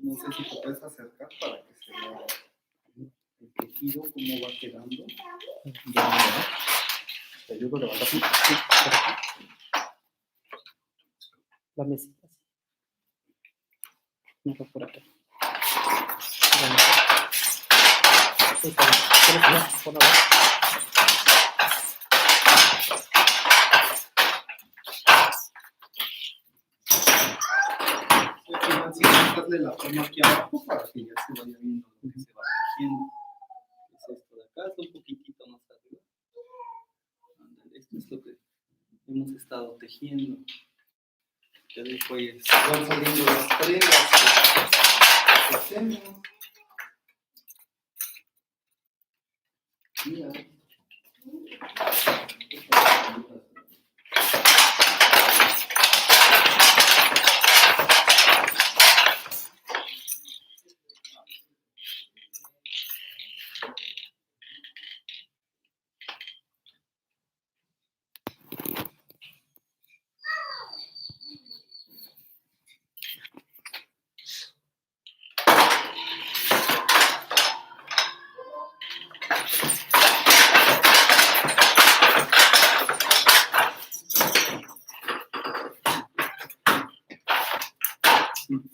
No sé si te puedes acercar para que se vea el tejido, cómo va quedando. ¿Te ayudo a levantar? Sí, por aquí. La mesita. No, por acá. Bueno. Sí, está bien. Por favor. Si darle la forma aquí abajo para que ya se vaya viendo lo que se va tejiendo. Es esto de acá, es un poquitito más arriba. Ándale, esto es lo que hemos estado tejiendo. Ya después van saliendo las prendas que hacemos. Mira.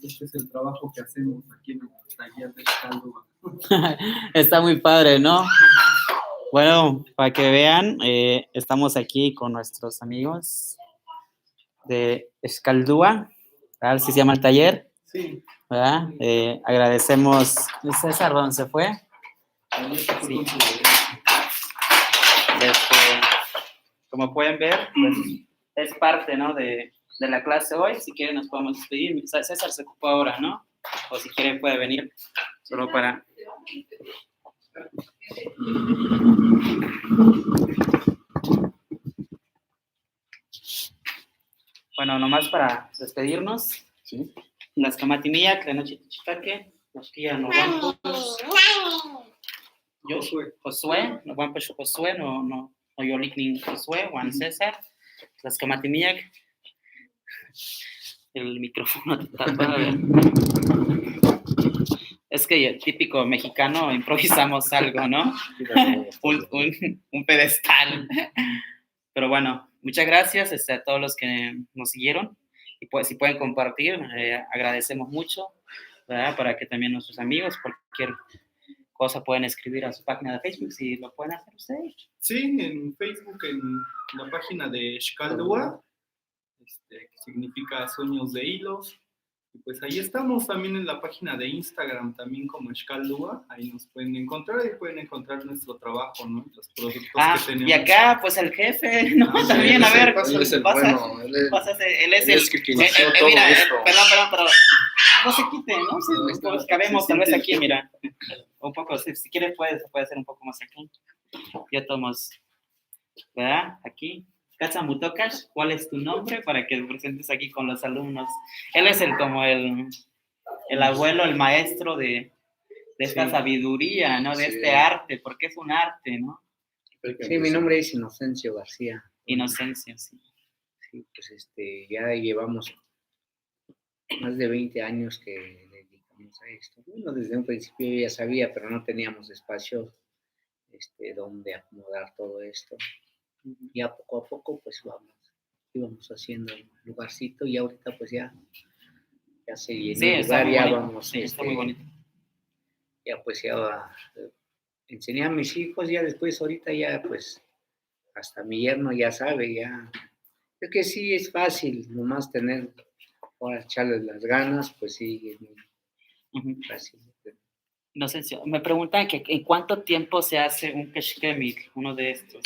Este es el trabajo que hacemos aquí en el taller de Escaldúa. Está muy padre, ¿no? Bueno, para que vean, estamos aquí con nuestros amigos de Escaldúa, ¿verdad? Así se llama el taller, Sí. ¿verdad? Agradecemos. ¿César dónde se fue? Sí. Como pueden ver, pues, es parte, ¿no? de la clase hoy. Si quieren nos podemos despedir. César se ocupó ahora, ¿no? O si quiere puede venir solo para... Bueno, nomás para despedirnos. Sí. Las Camatiniac, la noche Chichicaque, los Kia Novampos. Yo, Josué, Josué, no yo Lignin Josué, Juan César, las Camatiniac. El micrófono te tapa. Es que típico mexicano improvisamos algo, ¿no? un pedestal. Pero bueno, muchas gracias a todos los que nos siguieron. Y pues, si pueden compartir, agradecemos mucho, ¿verdad? Para que también nuestros amigos, cualquier cosa, pueden escribir a su página de Facebook, si lo pueden hacer ustedes. Sí, en Facebook, en la página de Escaldúa, que significa sueños de hilos. Y pues ahí estamos también en la página de Instagram, también como Escaldúa. Ahí nos pueden encontrar y pueden encontrar nuestro trabajo, ¿no? Los productos que tenemos. Y acá, pues el jefe, ¿no? También, a ver, él es el bueno. Él es el que inició todo mira, esto. Perdón. No se quite, ¿no? Pues cabemos tal vez aquí, mira. Un poco, si quieres puede hacer un poco más aquí. Ya tomamos, ¿verdad? Aquí. Katsamutokash, ¿cuál es tu nombre? Para que te presentes aquí con los alumnos. Él es como el abuelo, el maestro de esta sabiduría, ¿no? De este arte, porque es un arte, ¿no? Sí, mi nombre es Inocencio García. Inocencia, sí. Sí, pues ya llevamos más de 20 años que dedicamos a esto. Bueno, desde un principio yo ya sabía, pero no teníamos espacio donde acomodar todo esto. Ya poco a poco, pues íbamos haciendo un lugarcito y ahorita pues ya se llenó el lugar, ya bonito. Vamos. Sí, está muy bonito. Ya pues enseñé a mis hijos, ya después ahorita ya pues hasta mi yerno ya sabe, ya. Es que sí es fácil, nomás ahora echarles las ganas, pues sí, es muy fácil. No sé, me preguntan que en cuánto tiempo se hace un keshkemik, uno de estos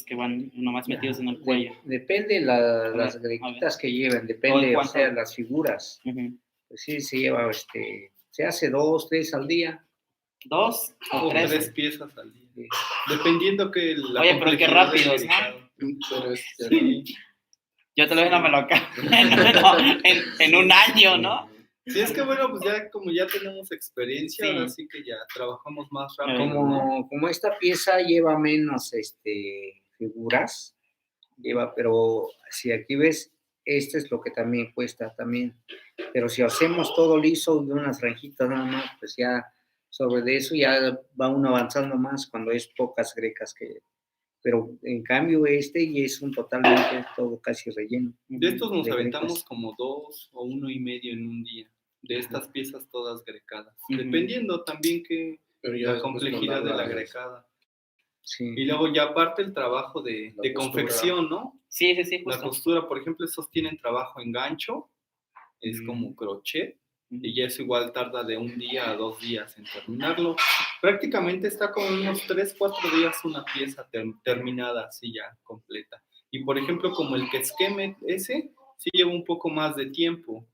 que van nomás metidos en el cuello. Depende las grequitas que lleven, depende, o sea, las figuras. Pues sí, se lleva, se hace 2, 3 al día. 2 o 3 piezas al día. Sí. Dependiendo que la Oye, pero qué rápidos, ¿no? Sí. Yo tal vez no me lo acabo en un año, ¿no? Sí, es que bueno, pues ya como ya tenemos experiencia, Sí. ahora sí que ya trabajamos más rápido, ¿no? Como esta pieza lleva menos figuras, pero si aquí ves, este es lo que también cuesta también. Pero si hacemos todo liso y unas franjitas nada más, pues ya sobre de eso ya va uno avanzando más cuando es pocas grecas pero en cambio y es un totalmente todo casi relleno. De estos nos de aventamos grecas. como 2 o 1.5 en un día, de estas piezas todas grecadas, Ujú. dependiendo también que Pero ya la después complejidad de la mandarlas. grecada. Sí. Y luego ya aparte el trabajo de La costura. confección, ¿no? Sí, La justo. costura, por ejemplo, esos tienen trabajo en gancho, es como crochet, y ya eso igual tarda de 1 día a 2 días en terminarlo. Prácticamente está como unos 3, 4 días una pieza terminada, así ya completa. Y por ejemplo, como el quesquemet ese, sí lleva un poco más de tiempo.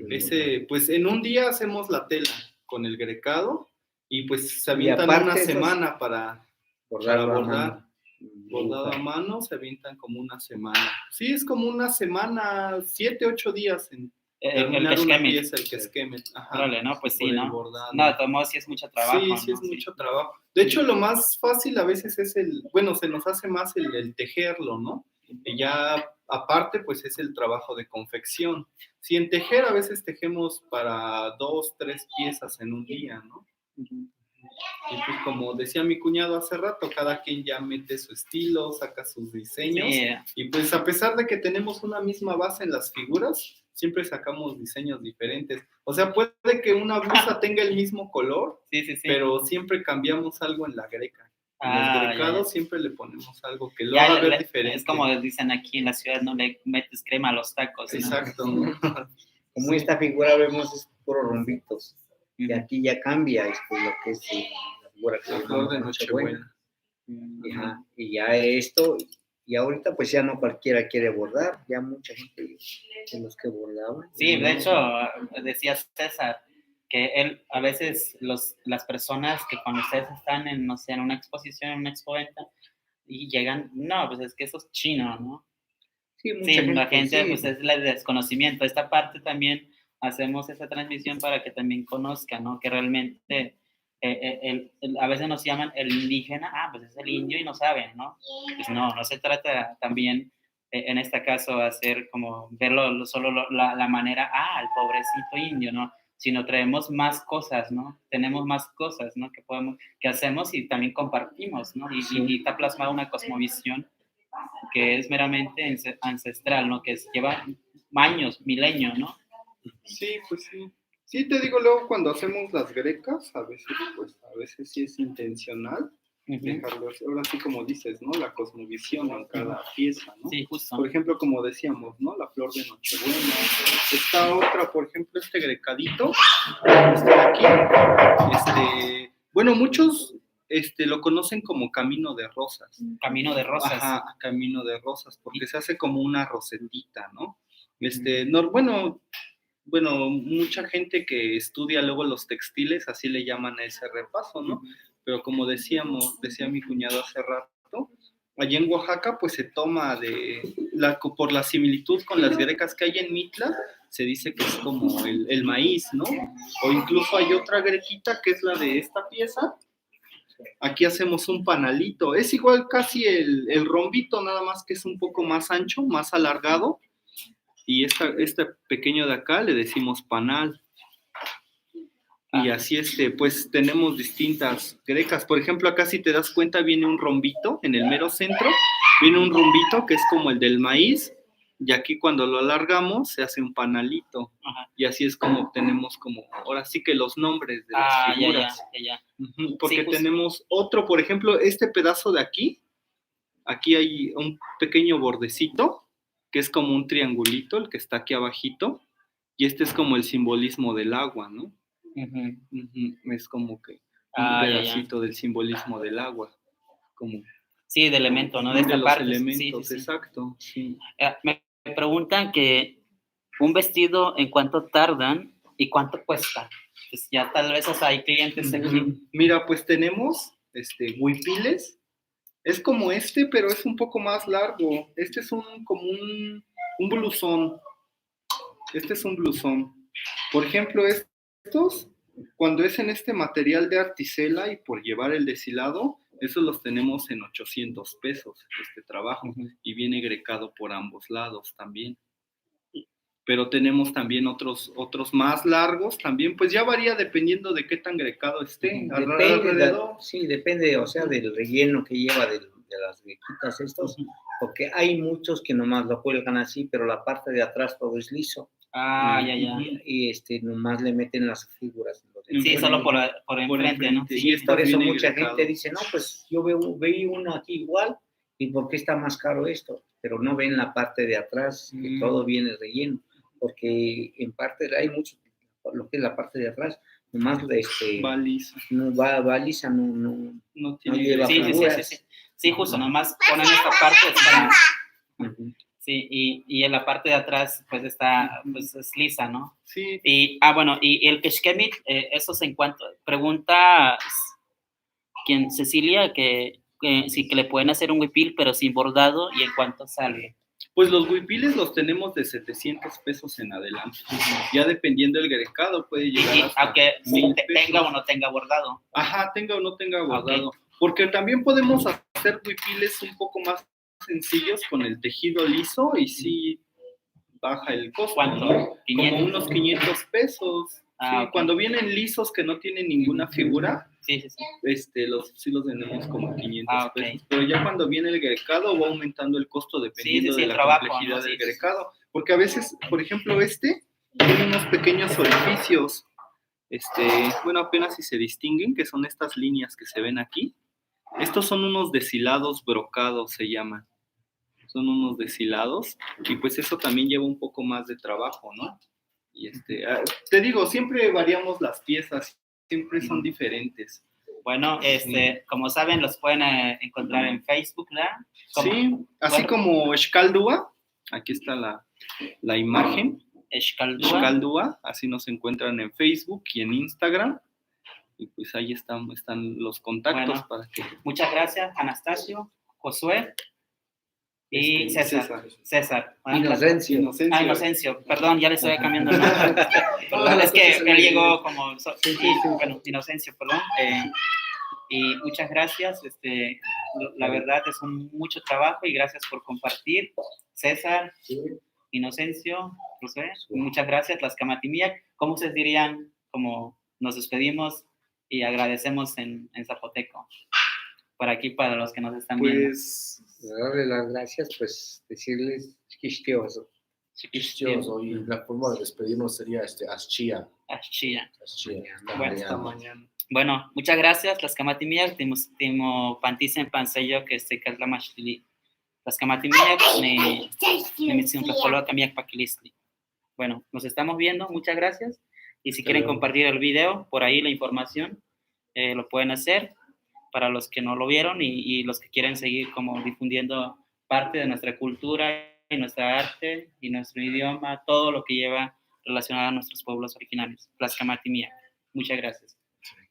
Ese, pues en 1 día hacemos la tela con el grecado y pues se avientan aparte una esos- semana para Bordarlo a bordar. mano. Bordado a mano se avientan como una semana. Sí, es como una semana, 7, 8 días en El terminar una quesquemet. pieza, el quesquemet. Ajá. Órale, ¿no? Pues por sí, el ¿no? bordado. No, de todos modos sí es mucho trabajo, Sí, ¿no? sí es mucho trabajo. De hecho, lo más fácil a veces es bueno, se nos hace más el tejerlo, ¿no? Y ya aparte, pues es el trabajo de confección. Si en tejer a veces tejemos para 2, 3 piezas en un día, ¿no? Ujú. Y pues como decía mi cuñado hace rato, cada quien ya mete su estilo, saca sus diseños. Sí, Y pues a pesar de que tenemos una misma base en las figuras, siempre sacamos diseños diferentes. O sea, puede que una blusa tenga el mismo color, sí. pero siempre cambiamos algo en la greca. En Ah, los ya, grecados ya. siempre le ponemos algo que lo Ya, haga ver diferente. es como dicen aquí en la ciudad, no le metes crema a los tacos, ¿no? Exacto. Como Sí. esta figura vemos es puro rombitos. Y Ujú. aquí ya cambia lo que es la figura que La flor de Nochebuena. Ajá, y ya esto, y ahorita pues ya no cualquiera quiere bordar, ya mucha gente de los que bordaban. Sí, y de no, hecho, decía César que él, a veces las personas que cuando ustedes están en, no sé, en una exposición, en una expoventa, y llegan, no, pues es que eso es chino, ¿no? sí, mucha Sí, la gente, sí, pues es el desconocimiento. Esta parte también hacemos esa transmisión para que también conozcan, ¿no? Que realmente a veces nos llaman el indígena, pues es el indio y no saben, ¿no? Pues no se trata también, en este caso, hacer como verlo solo la manera, el pobrecito indio, ¿no? Sino traemos más cosas, ¿no? Tenemos más cosas, ¿no? Que hacemos y también compartimos, ¿no? Y está plasmada una cosmovisión que es meramente ancestral, ¿no? Lleva años, milenios, ¿no? Sí, pues sí. Sí, te digo, luego cuando hacemos las grecas, a veces sí es intencional dejarlo, ahora sí como dices, ¿no? La cosmovisión en cada pieza, ¿no? Sí, justo. Por ejemplo, como decíamos, ¿no? La flor de Nochebuena. Esta otra, por ejemplo, este grecadito, este de aquí, bueno, muchos lo conocen como camino de rosas. Camino de rosas. Ajá, camino de rosas, porque se hace como una rosetita, ¿no? Bueno, mucha gente que estudia luego los textiles, así le llaman a ese repaso, ¿no? Pero como decía mi cuñado hace rato, allí en Oaxaca, pues se toma por la similitud con las grecas que hay en Mitla, se dice que es como el maíz, ¿no? O incluso hay otra grequita que es la de esta pieza. Aquí hacemos un panalito. Es igual casi el rombito, nada más que es un poco más ancho, más alargado. Y este pequeño de acá le decimos panal. Y así pues tenemos distintas grecas. Por ejemplo, acá si te das cuenta viene un rombito en el mero centro. Viene un rombito que es como el del maíz. Y aquí cuando lo alargamos se hace un panalito. Ajá. Y así es como obtenemos ahora sí que los nombres de las figuras. Ya. Porque Sí, tenemos otro, por ejemplo, este pedazo de aquí hay un pequeño bordecito, que es como un triangulito, el que está aquí abajito, y este es como el simbolismo del agua, ¿no? Es como que un pedacito del simbolismo del agua. Sí, de elemento, ¿no? De esta los parte. elementos, Sí. exacto. Sí. Me preguntan que un vestido, ¿en cuánto tardan y cuánto cuesta? Pues ya tal vez hasta hay clientes aquí. Mira, pues tenemos huipiles. Es como pero es un poco más largo. Este es como un blusón. Este es un blusón. Por ejemplo, estos, cuando es en este material de articela y por llevar el deshilado, esos los tenemos en 800 pesos, este trabajo, y viene grecado por ambos lados también. Pero tenemos también otros más largos también, pues ya varía dependiendo de qué tan grecado esté. Alrededor. Sí, depende, o sea, del relleno que lleva de las grequitas estos, porque hay muchos que nomás lo cuelgan así, pero la parte de atrás todo es liso. Ah, ya. Y nomás le meten las figuras. Sí, solo por enfrente, ¿no? Y Sí, esto por eso viene mucha grecado. gente dice, no, pues yo veí uno aquí igual, ¿y por qué está más caro esto? Pero no ven la parte de atrás, que todo viene relleno, porque en parte hay mucho, lo que es la parte de atrás, nomás Va lisa. no va lisa, No tiene lleva Sí, figuras. Sí, justo, nomás ponen esta parte para... Ujú. Sí, y en la parte de atrás, pues está, pues es lisa, ¿no? Sí, Y, bueno, y el Keshkemit, eso se encuentra, pregunta Cecilia, que sí, que le pueden hacer un huipil, pero sin bordado, y en cuánto sale. pues los huipiles los tenemos de 700 pesos en adelante. Ya dependiendo del grecado puede llegar hasta Aunque 1000 pesos. tenga o no tenga bordado. Ajá, tenga o no tenga bordado. Porque también podemos hacer huipiles un poco más sencillos con el tejido liso y sí baja el costo. ¿Cuánto? ¿No? 500. Como unos 500 pesos. Sí, Ok. cuando vienen lisos que no tienen ninguna figura, Sí. sí los vendemos como 500 Ok. pesos. Pero ya cuando viene el grecado va aumentando el costo dependiendo de el la trabajo, complejidad ¿no? del grecado. Porque a veces, por ejemplo, tiene unos pequeños orificios. Bueno, apenas si se distinguen, que son estas líneas que se ven aquí. Estos son unos deshilados brocados, se llaman. Son unos deshilados y pues eso también lleva un poco más de trabajo, ¿no? Y te digo, siempre variamos las piezas, siempre son diferentes. Bueno, como saben, los pueden encontrar en Facebook, ¿verdad? Sí, así como Escaldúa, aquí está la imagen. Escaldúa, así nos encuentran en Facebook y en Instagram. Y pues ahí están los contactos para que... Muchas gracias, Anastasio, Josué y César. Inocencio. Perdón, ya le estoy cambiando el nombre. Perdón, es que él llegó como... Bueno, Inocencio, perdón. Y muchas gracias. La verdad es mucho trabajo y gracias por compartir. César, Inocencio, Josué, muchas gracias. Las Camatimíac, ¿cómo se dirían? Como nos despedimos y agradecemos en zapoteco. Por aquí, para los que nos están viendo. Pues, darle las gracias, pues, decirles chiquistioso. Y la forma de despedirnos sería Aschia. Mañana. Bueno, muchas gracias. Las Camatimíac, timo panticen pansello que se calma más. Las Camatimíac, me misión cambiar paquilistli. Bueno, nos estamos viendo. Muchas gracias. Y si quieren compartir el video, por ahí la información, lo pueden hacer para los que no lo vieron y los que quieren seguir como difundiendo parte de nuestra cultura y nuestra arte y nuestro idioma, todo lo que lleva relacionado a nuestros pueblos originarios. Las Camatimíac. Muchas gracias.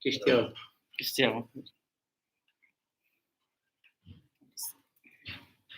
Cristiano. Cristiano.